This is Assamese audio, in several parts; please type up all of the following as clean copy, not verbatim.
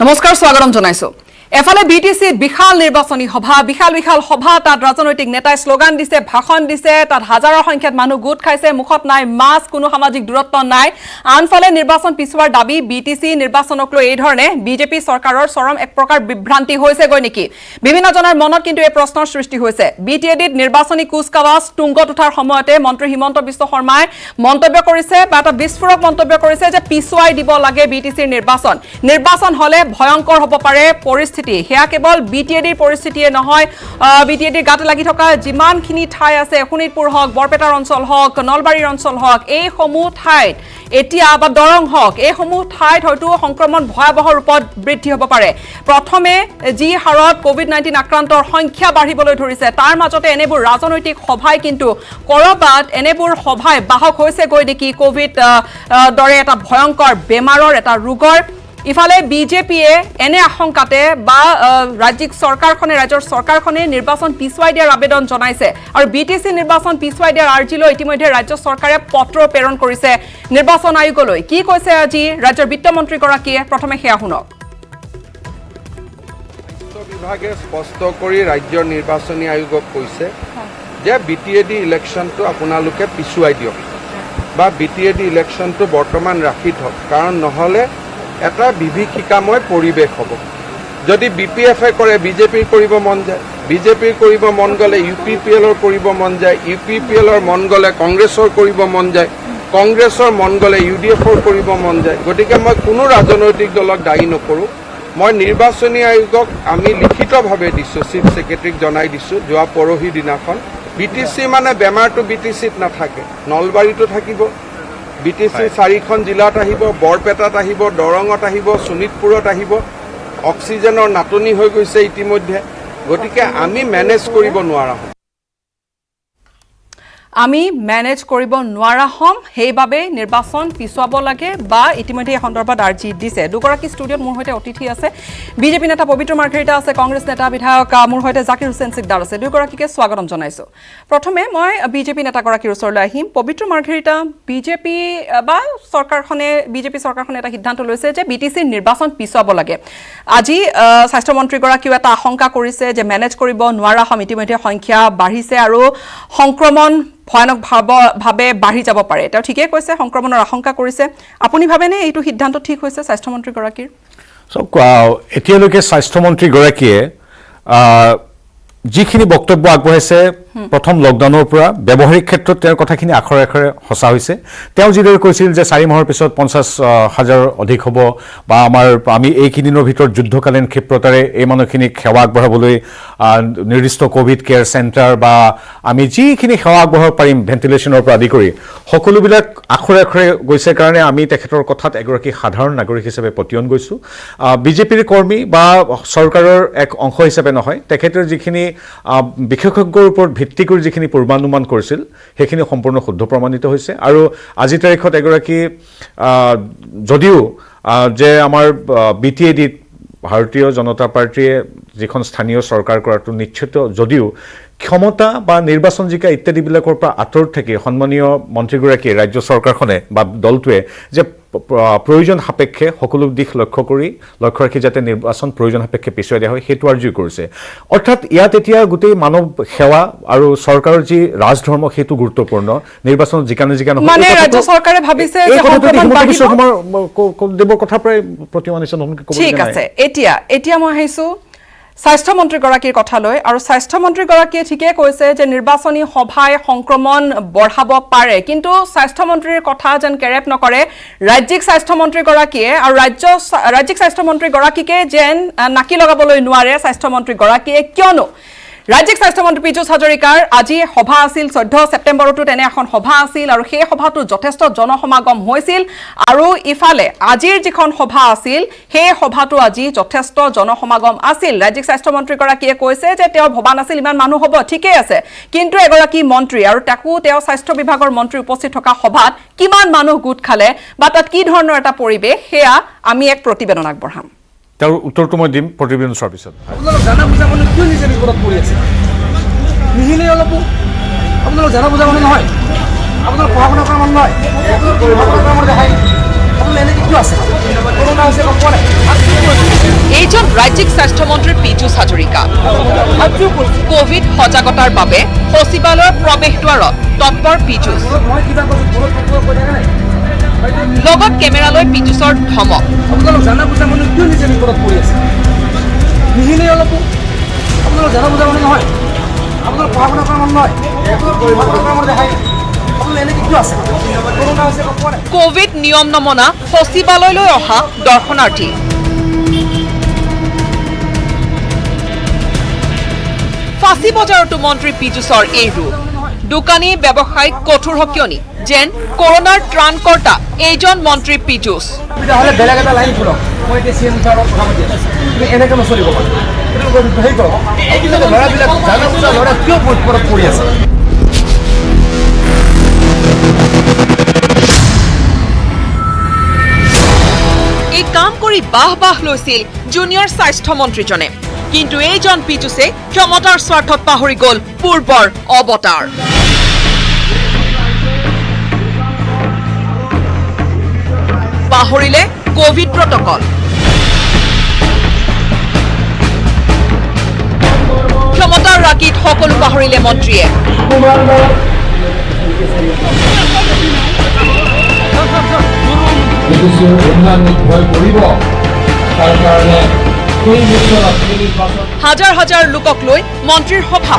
নমস্কাৰ স্বাগতম জনাইছো এফালে বিটিসি বিশাল নিৰ্বাচনী সভা বিশাল সভা তাত ৰাজনৈতিক নেতাই স্লোগান দিছে ভাষণ দিছে তাত হাজাৰৰ সংখ্যাত মানুহ গোট খাইছে মুখত নাই মাস্ক কোনো সামাজিক দূৰত্ব নাই আনফালে নিৰ্বাচন পিছুৱাৰ দাবী বিটিসি নিৰ্বাচনক লৈ এই ধৰণে বিজেপি চৰকাৰৰ চৰম এক প্ৰকাৰ বিভ্ৰান্তি হৈছে গৈ নেকি বিভিন্ন জনৰ মনত কিন্তু এই প্ৰশ্নৰ সৃষ্টি হৈছে বিটিএডিত নিৰ্বাচনী কুচকাৱাজ তুংগত উঠাৰ সময়তে মন্ত্ৰী হিমন্ত বিশ্ব শৰ্মাই মন্তব্য কৰিছে বা এটা বিস্ফোৰক মন্তব্য কৰিছে যে পিছুৱাই দিব লাগে বিটিসিৰ নিৰ্বাচন হলে ভয়ংকৰ হ'ব পাৰে পৰিস্থিতি হেয়া কেৱল বিটিএডিৰ পৰিস্থিতিয়ে নহয় বিটিএডিৰ গাত লাগি থকা যিমানখিনি ঠাই আছে শোণিতপুৰ হওক বৰপেটাৰ অঞ্চল হওক নলবাৰীৰ অঞ্চল হওক এই সমূহ ঠাইত এতিয়া বা দৰং হওক এই সমূহ ঠাইত হয়তো সংক্ৰমণ ভয়াবহ ৰূপত বৃদ্ধি হ'ব পাৰে প্ৰথমে যি হাৰত কোভিড-19 আক্ৰান্তৰ সংখ্যা বাঢ়িবলৈ ধৰিছে তাৰ মাজতে এনেবোৰ ৰাজনৈতিক সভাই কিন্তু কৰবাত এনেবোৰ সভাই বাহক হৈছে গৈ নেকি কোভিড দৰে এটা ভয়ংকৰ বেমাৰৰ এটা ৰোগৰ ইফালে বিজেপিয়ে এনে আশংকাতে বা ৰাজ্যিক চৰকাৰখনে নিৰ্বাচন পিছুৱাই দিয়াৰ আবেদন জনাইছে আৰু বিটিসি নিৰ্বাচন পিছুৱাই দিয়াৰ আৰ্জিলৈ ইতিমধ্যে ৰাজ্য চৰকাৰে পত্ৰ প্ৰেৰণ কৰিছে নিৰ্বাচন আয়োগলৈ কি কৈছে আজি ৰাজ্যৰ বিত্তমন্ত্ৰী গৰাকীয়ে প্ৰথমে হেয়া শুনক বিভাগে স্পষ্ট কৰি ৰাজ্যৰ নিৰ্বাচনী আয়োগক কৈছে যে বিটিএডি ইলেকশ্যনটো আপোনালোকে পিছুৱাই দিয়ক বা বিটিএডি ইলেকশ্যনটো বৰ্তমান ৰাখি থওক কাৰণ নহলে এটা বিভীষিকাময় পৰিৱেশ হ'ব যদি বিপিএফে কৰে বিজেপিৰ কৰিব মন যায় বিজেপিৰ কৰিব মন গ'লে ইউপিপিএলৰ কৰিব মন যায় ইউপিপিএলৰ মন গ'লে কংগ্ৰেছৰ কৰিব মন যায় কংগ্ৰেছৰ মন গ'লে ইউডিএফৰ কৰিব মন যায় গতিকে মই কোনো ৰাজনৈতিক দলক দায়ী নকৰোঁ মই নিৰ্বাচনী আয়োগক আমি লিখিতভাৱে দিছোঁ চিফ ছেক্ৰেটাৰীক জনাই দিছোঁ যোৱা পৰহি দিনাখন বিটিসি মানে বেমাৰটো বিটিসিত নাথাকে নলবাৰীতো থাকিব বিটিসি 4খন জিলাত আহিব বৰপেটাত আহিব দৰঙত আহিব শোণিতপুৰত আহিব অক্সিজেনৰ নাটনি হৈ গৈছে ইতিমধ্যে গতিকে আমি মেনেজ কৰিব নোৱাৰা হ'ম সেইবাবে নিৰ্বাচন পিছুৱাব লাগে বা ইতিমধ্যে এই সন্দৰ্ভত আৰ্জি দিছে দুগৰাকী ষ্টুডিঅ'ত মোৰ সৈতে অতিথি আছে বিজেপি নেতা পবিত্ৰ মাৰ্ঘেৰিটা আছে কংগ্ৰেছ নেতা বিধায়ক মোৰ সৈতে জাকিৰ হুছেইন সিকদাৰ আছে দুগৰাকীকে স্বাগতম জনাইছো প্ৰথমে মই বিজেপি নেতাগৰাকীৰ ওচৰলৈ আহিম পবিত্ৰ মাৰ্ঘেৰিটা বিজেপি চৰকাৰখনে এটা সিদ্ধান্ত লৈছে যে বিটিসি নিৰ্বাচন পিছুৱাব লাগে আজি স্বাস্থ্যমন্ত্ৰীগৰাকীও এটা আশংকা কৰিছে যে মেনেজ কৰিব নোৱাৰা হ'ম ইতিমধ্যে সংখ্যা বাঢ়িছে আৰু সংক্ৰমণ ভয়ানক ভাৱে বাঢ়ি যাব পাৰে তেওঁ ঠিকে কৈছে সংক্ৰমণৰ আশংকা কৰিছে আপুনি ভাবেনে এইটো সিদ্ধান্ত ঠিক হৈছে স্বাস্থ্যমন্ত্ৰী গৰাকীৰ এতিয়ালৈকে স্বাস্থ্যমন্ত্ৰী গৰাকীয়ে যিখিনি বক্তব্য আগবঢ়াইছে প্ৰথম লকডাউনৰ পৰা ব্যৱহাৰিক ক্ষেত্ৰত তেওঁৰ কথাখিনি আখৰে আখৰে সঁচা হৈছে তেওঁ যিদৰে কৈছিল যে 4 মাহৰ পিছত 50,000 অধিক হ'ব বা আমি এইকেইদিনৰ ভিতৰত যুদ্ধকালীন ক্ষিপ্ৰতাৰে এই মানুহখিনিক সেৱা আগবঢ়াবলৈ নিৰ্দিষ্ট কোভিড কেয়াৰ চেণ্টাৰ বা আমি যিখিনি সেৱা আগবঢ়াব পাৰিম ভেণ্টিলেশ্যনৰ পৰা আদি কৰি সকলোবিলাক আখৰে আখৰে গৈছে কাৰণে আমি তেখেতৰ কথাত এগৰাকী সাধাৰণ নাগৰিক হিচাপে পতিয়ন গৈছোঁ বিজেপিৰ কৰ্মী বা চৰকাৰৰ এক অংশ হিচাপে নহয় তেখেতৰ যিখিনি বিশেষজ্ঞৰ ওপৰত ভিত্তি কৰি যিখিনি পূৰ্বানুমান কৰিছিল সেইখিনি সম্পূৰ্ণ শুদ্ধ প্ৰমাণিত হৈছে আৰু আজি তাৰিখত এগৰাকী যদিও যে আমাৰ বিটিএডিত ভাৰতীয় জনতা পাৰ্টীয়ে যিখন স্থানীয় চৰকাৰ কৰাটো নিশ্চিত যদিও ক্ষমতা বা নিৰ্বাচন জিকা ইত্যাদিবিলাকৰ পৰা আঁতৰত থাকি সন্মানীয় মন্ত্ৰীগৰাকীয়ে ৰাজ্য চৰকাৰখনে বা দলটোৱে যে প্ৰয়োজন সাপেক্ষে সকলো দিশ লক্ষ্য ৰাখি যাতে নিৰ্বাচন প্ৰয়োজন সাপেক্ষে পিছুৱাই দিয়া হয় সেইটো আৰ্জি কৰিছে অৰ্থাৎ ইয়াত এতিয়া গোটেই মানৱ সেৱা আৰু চৰকাৰৰ যি ৰাজধৰ্ম সেইটো গুৰুত্বপূৰ্ণ নিৰ্বাচনত জিকা মানে ৰাজ্য চৰকাৰে ভাবিছে যে সংক্ৰমণ বাঢ়িব দেৱৰ কথা প্ৰায় প্ৰতিমানিছে ঠিক আছে এতিয়া মই আহিছো স্বাস্থ্যমন্ত্ৰী গৰাকীৰ কথালৈ আৰু স্বাস্থ্যমন্ত্ৰী গৰাকীয়ে ঠিকে কৈছে যে নিৰ্বাচনী সভাই সংক্ৰমণ বঢ়াব পাৰে কিন্তু স্বাস্থ্যমন্ত্ৰীৰ কথা যেন কেৰেপ নকৰে ৰাজ্যিক স্বাস্থ্যমন্ত্ৰী গৰাকীয়ে আৰু ৰাজ্যিক স্বাস্থ্যমন্ত্ৰী গৰাকীকে যেন নাকি লগাবলৈ নোৱাৰে স্বাস্থ্যমন্ত্ৰী গৰাকীয়ে কিয়নো ৰাজ্যিক স্বাস্থ্যমন্ত্ৰী পীযুষ হাজৰিকাৰ আজি সভা আছিল 14 ছেপ্টেম্বৰতো তেনে এখন সভা আছিল আৰু সেই সভাটো যথেষ্ট জনসমাগম হৈছিল আৰু ইফালে আজিৰ যিখন সভা আছিল সেই সভাটো আজি যথেষ্ট জনসমাগম আছিল ৰাজ্যিক স্বাস্থ্যমন্ত্ৰী গৰাকীয়ে কৈছে যে তেওঁ ভবা নাছিল ইমান মানুহ হ'ব ঠিকে আছে কিন্তু এগৰাকী মন্ত্ৰী আৰু তেওঁ স্বাস্থ্য বিভাগৰ মন্ত্ৰী উপস্থিত থকা সভাত কিমান মানুহ গোট খালে বা তাত কি ধৰণৰ এটা পৰিৱেশ সেয়া আমি এক প্ৰতিবেদন আগবঢ়াম তেওঁৰ উত্তৰটো মই দিম প্ৰতিবেদন চোৱাৰ পিছত আপোনালোক জানা বুজা মানুহ কিয় নিজে বিপদত পৰি আছে নিহিলে অলপ আপোনালোক জানা বুজা মানুহ নহয় আপোনালোক পঢ়া শুনা কৰা মানুহ নহয় আপোনালোক দেখাই আপোনালোক এনেকৈ কিয় আছে কৰোণা হৈছে গম পোৱা নাই ৰাজ্যিক স্বাস্থ্যমন্ত্ৰী পীযুষ হাজৰিকা কোভিড সজাগতাৰ বাবে সচিবালয়ৰ প্ৰৱেশদ্বাৰত তৎপৰ পীযুষ মই কিবা কৈছোঁ ফোনত থাকিব কৈ থাকে নাই লগত কেমেৰালৈ পীযুষৰ ধমক আপোনালোক জানা বুজা মানুহ কিয় নিজে বিপদত পৰি আছে নিহিলে অলপো আপোনালোক জানা বুজা মানুহ নহয় আপোনালোক পঢ়া শুনা কৰা মানুহ নহয় আপোনাৰ দেখাই আপোনালোক এনেকৈ কিয় আছে কৰোণা হৈছে গম পোৱা নাই কোভিড নিয়ম নমনা সচিবালয়লৈ অহা দৰ্শনাৰ্থী ফাঁচী বজাৰতো মন্ত্ৰী পীযুষৰ এই ৰূপ দোকানী ব্যৱসায়িক কঠোৰ হকিয়নি যেন কৰোণাৰ ত্ৰাণকৰ্তা এইজন মন্ত্ৰী পীযুষ তেতিয়াহ'লে বেলেগ এটা লাইন খোলক মই এতিয়া চিএম ছাৰৰ কথা পাতি আছোঁ তুমি এনেকৈ নচলিব পাৰোঁ হেৰি কৰক কিন্তু ল'ৰাবিলাক জানা বুজা ল'ৰা কিয় বিপদত পৰি আছে এই কাম কৰি বাহ লৈছিল জুনিয়ৰ স্বাস্থ্যমন্ত্ৰীজনে কিন্তু এইজন পীযুষে ক্ষমতাৰ স্বাৰ্থত পাহৰি গ'ল পূৰ্বৰ অৱতাৰ পাহৰিলে কোভিড প্ৰটকল ক্ষমতাৰ ৰাগীত সকলো পাহৰিলে মন্ত্ৰীয়ে হাজাৰ লোকক লৈ মন্ত্ৰীৰ সভা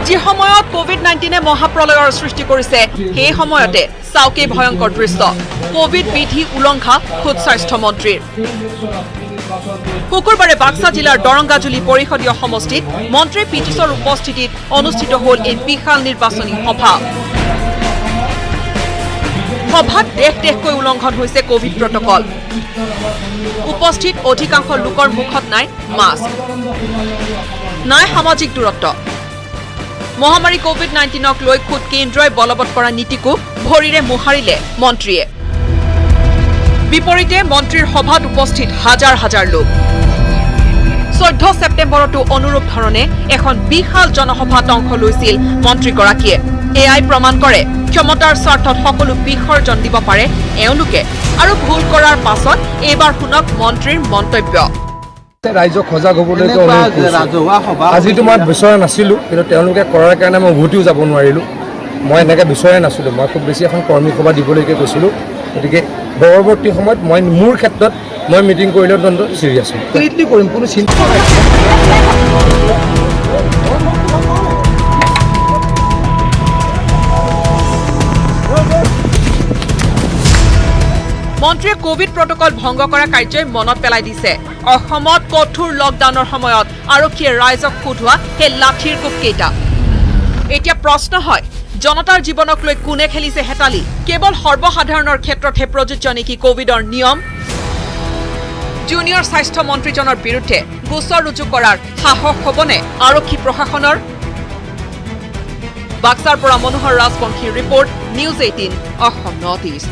যি সময়ত কোভিড-19 মহাপ্ৰলয়ৰ সৃষ্টি কৰিছে সেই সময়তে চাওকে ভয়ংকৰ দৃশ্য কোভিড বিধি উলংঘা খোদ স্বাস্থ্যমন্ত্ৰীৰ শুকুৰবাৰে বাক্সা জিলাৰ দৰংগাজুলি পৰিষদীয় সমষ্টিত মন্ত্ৰী পীযুষৰ উপস্থিতিত অনুষ্ঠিত হ'ল এই বিশাল নিৰ্বাচনী সভাত দেশকৈ উলংঘন হৈছে কোভিড প্ৰটকল উপস্থিত অধিকাংশ লোকৰ মুখত নাই মাস্ক নাই সামাজিক দূৰত্ব মহামাৰী কোভিড-19ক লৈ খুদ কেন্দ্ৰই বলবৎ কৰা নীতিকো ভৰিৰে মোহাৰিলে মন্ত্ৰীয়ে বিপৰীতে মন্ত্ৰীৰ সভাত উপস্থিত হাজাৰ লোক 14 ছেপ্টেম্বৰতো অনুৰূপ ধৰণে এখন বিশাল জনসভাত অংশ লৈছিল মন্ত্ৰীগৰাকীয়ে এআই প্ৰমাণ কৰে ক্ষমতাৰ স্বাৰ্থত সকলো বিসৰ্জন দিব পাৰে এওঁলোকে আৰু ভুল কৰাৰ পাছত এইবাৰ শুনক মন্ত্ৰীৰ মন্তব্য ৰাইজক সজাগ হ'বলৈ আজিতো মই বিচৰা নাছিলোঁ কিন্তু তেওঁলোকে কৰাৰ কাৰণে মই উভতিও যাব নোৱাৰিলোঁ মই এনেকৈ বিচৰাই নাছিলোঁ মই খুব বেছি এখন কৰ্মী সভা দিবলৈকে গৈছিলোঁ গতিকে পৰৱৰ্তী সময়ত মই মোৰ ক্ষেত্ৰত মই মিটিং কৰিলেও তন্ত চিৰিয়াছ কমপ্লিটলি কৰিম কোনো চিন্তা নাই মন্ত্ৰীয়ে কোভিড প্ৰটকল ভংগ কৰা কাৰ্যই মনত পেলাই দিছে অসমত কঠোৰ লকডাউনৰ সময়ত আৰক্ষীয়ে ৰাইজক সোধোৱা সেই লাঠিৰ কোপকেইটা এতিয়া প্ৰশ্ন হয় জনতাৰ জীৱনক লৈ কোনে খেলিছে হেতালি কেৱল সৰ্বসাধাৰণৰ ক্ষেত্ৰতহে প্ৰযোজ্য নেকি কোভিডৰ নিয়ম জুনিয়ৰ স্বাস্থ্যমন্ত্ৰীজনৰ বিৰুদ্ধে গোচৰ ৰুজু কৰাৰ সাহস হ'বনে আৰক্ষী প্ৰশাসনৰ বাক্সাৰ পৰা মনোহৰ ৰাজবংশীৰ report news 18 Assam north east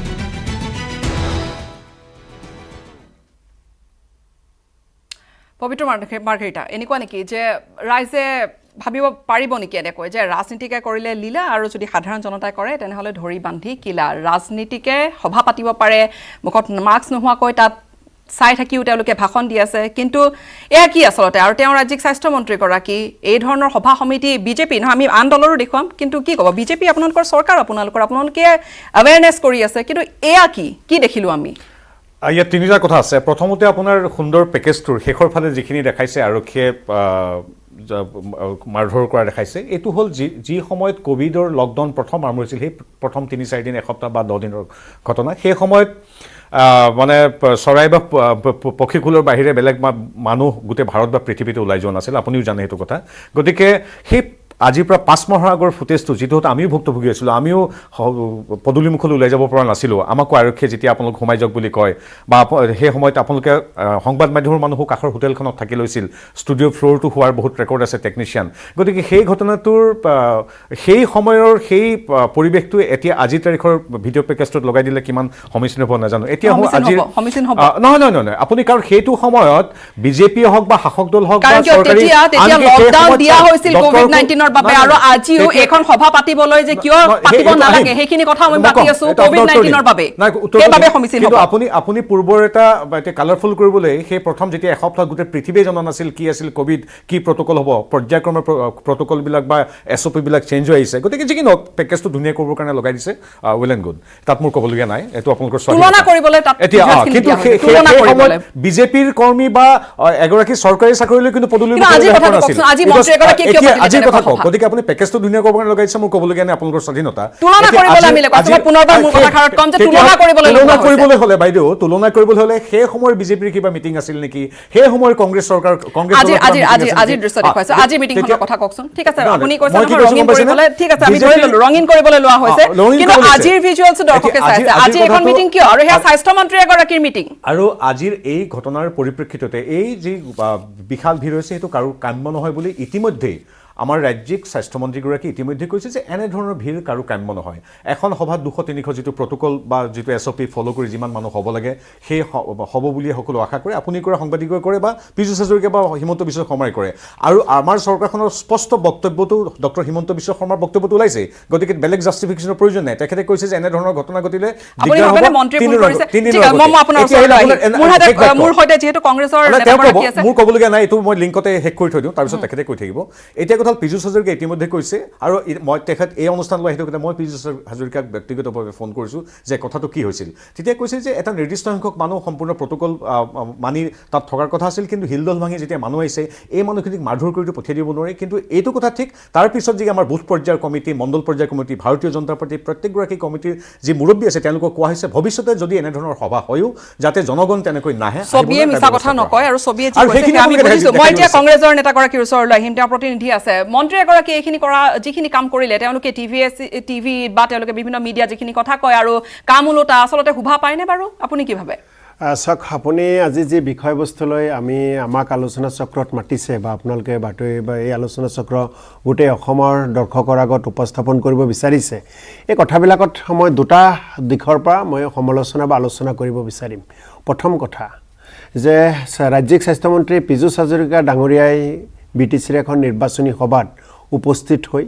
Pabitra Margherita এনেকুৱা নেকি যে ৰাইজে ভাবিব পাৰিব নেকি এনেকৈ যে ৰাজনীতিকে কৰিলে লীলা আৰু যদি সাধাৰণ জনতাই কৰে তেনেহ'লে ধৰি বান্ধি কিলা ৰাজনীতিকে সভা পাতিব পাৰে মুখত মাস্ক নোহোৱাকৈ তাত চাই থাকিও তেওঁলোকে ভাষণ দি আছে কিন্তু এয়া কি আচলতে আৰু তেওঁ ৰাজ্যিক স্বাস্থ্যমন্ত্ৰীগৰাকী এই ধৰণৰ সভা সমিতি বিজেপি নহয় আমি আন দলৰো দেখুৱাম কিন্তু কি ক'ব বিজেপি আপোনালোকৰ চৰকাৰ আপোনালোকে এৱেৰনেছ কৰি আছে কিন্তু এয়া কি দেখিলোঁ আমি ইয়াত তিনিটা কথা আছে প্ৰথমতে আপোনাৰ সুন্দৰ পেকেজটোৰ শেষৰ ফালে যিখিনি দেখাইছে আৰক্ষীয়ে মাৰধৰ কৰা দেখাইছে এইটো হ'ল যি সময়ত কোভিডৰ লকডাউন প্ৰথম আৰম্ভ হৈছিল সেই প্ৰথম 3-4 দিন এসপ্তাহ বা 10 দিনৰ ঘটনা সেই সময়ত মানে চৰাই বা পক্ষীকুলৰ বাহিৰে বেলেগ মানুহ গোটেই ভাৰত বা পৃথিৱীতে ওলাই যোৱা নাছিল আপুনিও জানে সেইটো কথা গতিকে সেই আজিৰ পৰা 5 মাহৰ আগৰ ফুটেজটো যিটো আমিও ভুক্তভোগী আছিলোঁ আমিও পদূলিমুখলৈ ওলাই যাব পৰা নাছিলোঁ আমাকো আৰক্ষীয়ে যেতিয়া আপোনালোক সোমাই যাওক বুলি কয় বা সেই সময়ত আপোনালোকে সংবাদ মাধ্যমৰ মানুহো কাষৰ হোটেলখনত থাকি লৈছিল ষ্টুডিঅ' ফ্ল'ৰটো হোৱাৰ বহুত ৰেকৰ্ড আছে টেকনিচিয়ান গতিকে সেই ঘটনাটোৰ সেই সময়ৰ সেই পৰিৱেশটো এতিয়া আজিৰ তাৰিখৰ ভিডিঅ' পেকেজটোত লগাই দিলে কিমান সমীচীন হ'ব নাজানো এতিয়া নহয় আপুনি কাৰণ সেইটো সময়ত বিজেপি হওক বা শাসক দল হওক বা চৰকাৰী দিনৰ বাবে আৰু আজিও এখন সভা পাতিবলৈ যে কিয় পাতিব নালাগে সেইখিনি কথা আমি পাতি আছো কোভিড-19 ৰ বাবে সেইবাবে সমীচীন হ'ব আপুনি পূৰ্বৰ এটা কালাৰফুল কৰিবলৈ সেই প্ৰথম যেতিয়া এসপ্তাহ গোটেই পৃথিৱীয়ে জনা নাছিল কি আছিল কোভিড কি প্ৰটকল হ'ব পৰ্যায়ক্ৰমে প্ৰটকল বিলাক বা এছঅপি বিলাক চেঞ্জ হৈ আহিছে গতিকে যিকি নক পেকেজটো ধুনীয়া কৰিবৰ কাৰণে লগাই দিছে ৱেল এণ্ড গুড তাত মোৰ ক'বলগীয়া নাই এইটো আপোনালোকৰ তুলনা কৰিবলৈ তাত কিন্তু তুলনা কৰিবলৈ বিজেপিৰ কৰ্মী বা এগৰাকী চৰকাৰী চাকৰিলৈ কিন্তু পদুলি আজিৰ কথা কওক গতিকে আপুনি পেকেজটো ধুনীয়া কৰিবৰ কাৰণে লগাইছে মোৰ ক'বলগীয়া নাই আপোনালোকৰ স্বাধীনতা তুলনা কৰিবলৈ আমি কৈছো পুনৰবাৰ মোৰ কথাখাৰত কম যে তুলনা কৰিবলৈ হ'লে বাইদেউ তুলনা কৰিবলৈ হ'লে সেই সময়ৰ বিজেপিৰ কিবা মিটিং আছিল নেকি সেই সময়ৰ কংগ্ৰেছ চৰকাৰ কংগ্ৰেছ আজিৰ দৃশ্য দেখুৱাইছো আজি মিটিংখনৰ কথা কওকচোন ঠিক আছে আপুনি কৈছে ৰঙিন কৰিবলৈ ঠিক আছে আমি ধৰি ললো ৰঙিন কৰিবলৈ লোৱা হৈছে কিন্তু আজিৰ ভিজুৱেলছ দৰ্শকে চাইছে আজি এখন মিটিং কিয় আৰু হেয়া স্বাস্থ্য মন্ত্ৰী এগৰাকীৰ মিটিং আৰু আজিৰ এই ঘটনাৰ পৰিপ্ৰেক্ষিততে এই যি বিশাল ভিৰ হৈছে সেইটো কাৰো কাম্য নহয় বুলি ইতিমধ্যে আমাৰ ৰাজ্যিক স্বাস্থ্যমন্ত্ৰীগৰাকী ইতিমধ্যে কৈছে যে এনেধৰণৰ ভিৰ কাৰো কাম্য নহয় এখন সভাত 200-300 যিটো প্ৰটকল বা যিটো এছঅপি ফ'ল' কৰি যিমান মানুহ হ'ব লাগে সেই হ'ব বুলি সকলো আশা কৰে আপুনি কৰে সাংবাদিকে কৰে বা পীযুষ হাজৰিকা বা হিমন্ত বিশ্ব শৰ্মাই কৰে আৰু আমাৰ চৰকাৰখনৰ স্পষ্ট বক্তব্যটো ডক্টৰ হিমন্ত বিশ্ব শৰ্মাৰ বক্তব্যটো ওলাইছে গতিকে বেলেগ জাষ্টিফিকেশ্যনৰ প্ৰয়োজন নাই তেখেতে কৈছে যে এনেধৰণৰ ঘটনা ঘটিলে মোৰ ক'বলগীয়া নাই এইটো মই লিংকতে শেষ কৰি থৈ দিওঁ তাৰপিছত তেখেতে কৈ থাকিব এতিয়া কথা পীযুষ হাজৰিকা ইতিমধ্যে কৈছে আৰু মই তেখেত এই অনুষ্ঠানলৈ আহি থাকোঁতে মই পীযুষ হাজৰিকাক ব্যক্তিগতভাৱে ফোন কৰিছোঁ যে কথাটো কি হৈছিল তেতিয়া কৈছে যে এটা নিৰ্দিষ্ট সংখ্যক মানুহ সম্পূৰ্ণ প্ৰটকল মানি তাত থকাৰ কথা আছিল কিন্তু হিলদল ভাঙি যেতিয়া মানুহ আহিছে এই মানুহখিনিক মাৰধৰ কৰিটো পঠিয়াই দিব নোৱাৰে কিন্তু এইটো কথা ঠিক তাৰ পিছত যি আমাৰ বুথ পৰ্যায়ৰ কমিটি মণ্ডল পৰ্যায়ৰ কমিটি ভাৰতীয় জনতা পাৰ্টিৰ প্ৰত্যেকগৰাকী কমিটিৰ যি মুৰব্বী আছে তেওঁলোকক কোৱা হৈছে ভৱিষ্যতে যদি এনেধৰণৰ সভা হয়ও যাতে জনগণ তেনেকৈ নাহে ছবিয়ে মিছা কথা নকয় আৰু ছবিয়ে যি কৈছে আমি বুজিছো মই এতিয়া কংগ্ৰেছৰ নেতাগৰাকীৰ ওচৰলৈ আহিম তেওঁ প্ৰতিনিধি আছে মন্ত্ৰী এগৰাকী এইখিনি কৰা যিখিনি কাম কৰিলে তেওঁলোকে টিভি বা তেওঁলোকে বিভিন্ন মিডিয়া যিখিনি কথা কয় আৰু কাম ওলোটা আচলতে শুভা পায়নে বাৰু আপুনি কি ভাবে চাওক আপুনি আজি যি বিষয়বস্তুলৈ আমাক আলোচনা চক্ৰত মাতিছে বা আপোনালোকে বাতৰি বা এই আলোচনা চক্ৰ গোটেই অসমৰ দৰ্শকৰ আগত উপস্থাপন কৰিব বিচাৰিছে এই কথাবিলাকত মই দুটা দিশৰ পৰা মই সমালোচনা বা আলোচনা কৰিব বিচাৰিম প্ৰথম কথা যে ৰাজ্যিক স্বাস্থ্যমন্ত্ৰী পীযুষ হাজৰিকা ডাঙৰীয়াই বিটিচিৰ এখন নিৰ্বাচনী সভাত উপস্থিত হৈ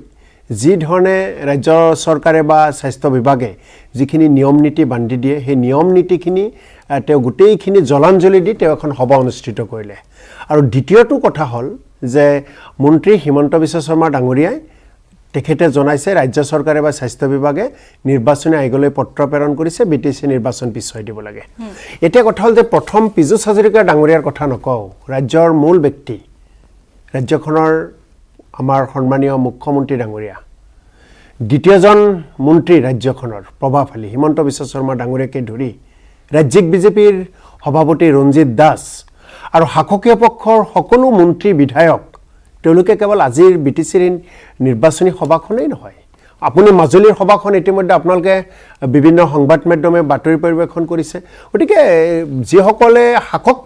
যি ধৰণে ৰাজ্য চৰকাৰে বা স্বাস্থ্য বিভাগে যিখিনি নিয়ম নীতি বান্ধি দিয়ে সেই নিয়ম নীতিখিনি তেওঁ গোটেইখিনি জলাঞ্জলি দি তেওঁ এখন সভা অনুষ্ঠিত কৰিলে আৰু দ্বিতীয়টো কথা হ'ল যে মন্ত্ৰী হিমন্ত বিশ্ব শৰ্মা ডাঙৰীয়াই তেখেতে জনাইছে ৰাজ্য চৰকাৰে বা স্বাস্থ্য বিভাগে নিৰ্বাচনী আয়োগলৈ পত্ৰ প্ৰেৰণ কৰিছে বিটিচি নিৰ্বাচন পিছুৱাই দিব লাগে এতিয়া কথা হ'ল যে প্ৰথম পীযুষ হাজৰিকা ডাঙৰীয়াৰ কথা নকওঁ ৰাজ্যৰ মূল ব্যক্তি ৰাজ্যখনৰ আমাৰ সন্মানীয় মুখ্যমন্ত্ৰী ডাঙৰীয়া দ্বিতীয়জন মন্ত্ৰী ৰাজ্যখনৰ প্ৰভাৱশালী হিমন্ত বিশ্ব শৰ্মা ডাঙৰীয়াকে ধৰি ৰাজ্যিক বিজেপিৰ সভাপতি ৰঞ্জিত দাস আৰু শাসকীয় পক্ষৰ সকলো মন্ত্ৰী বিধায়ক তেওঁলোকে কেৱল আজিৰ বিটিচিৰ নিৰ্বাচনী সভাখনেই নহয় আপুনি মাজুলীৰ সভাখন ইতিমধ্যে আপোনালোকে বিভিন্ন সংবাদ মাধ্যমে বাতৰি পৰিৱেশন কৰিছে গতিকে যিসকলে শাসক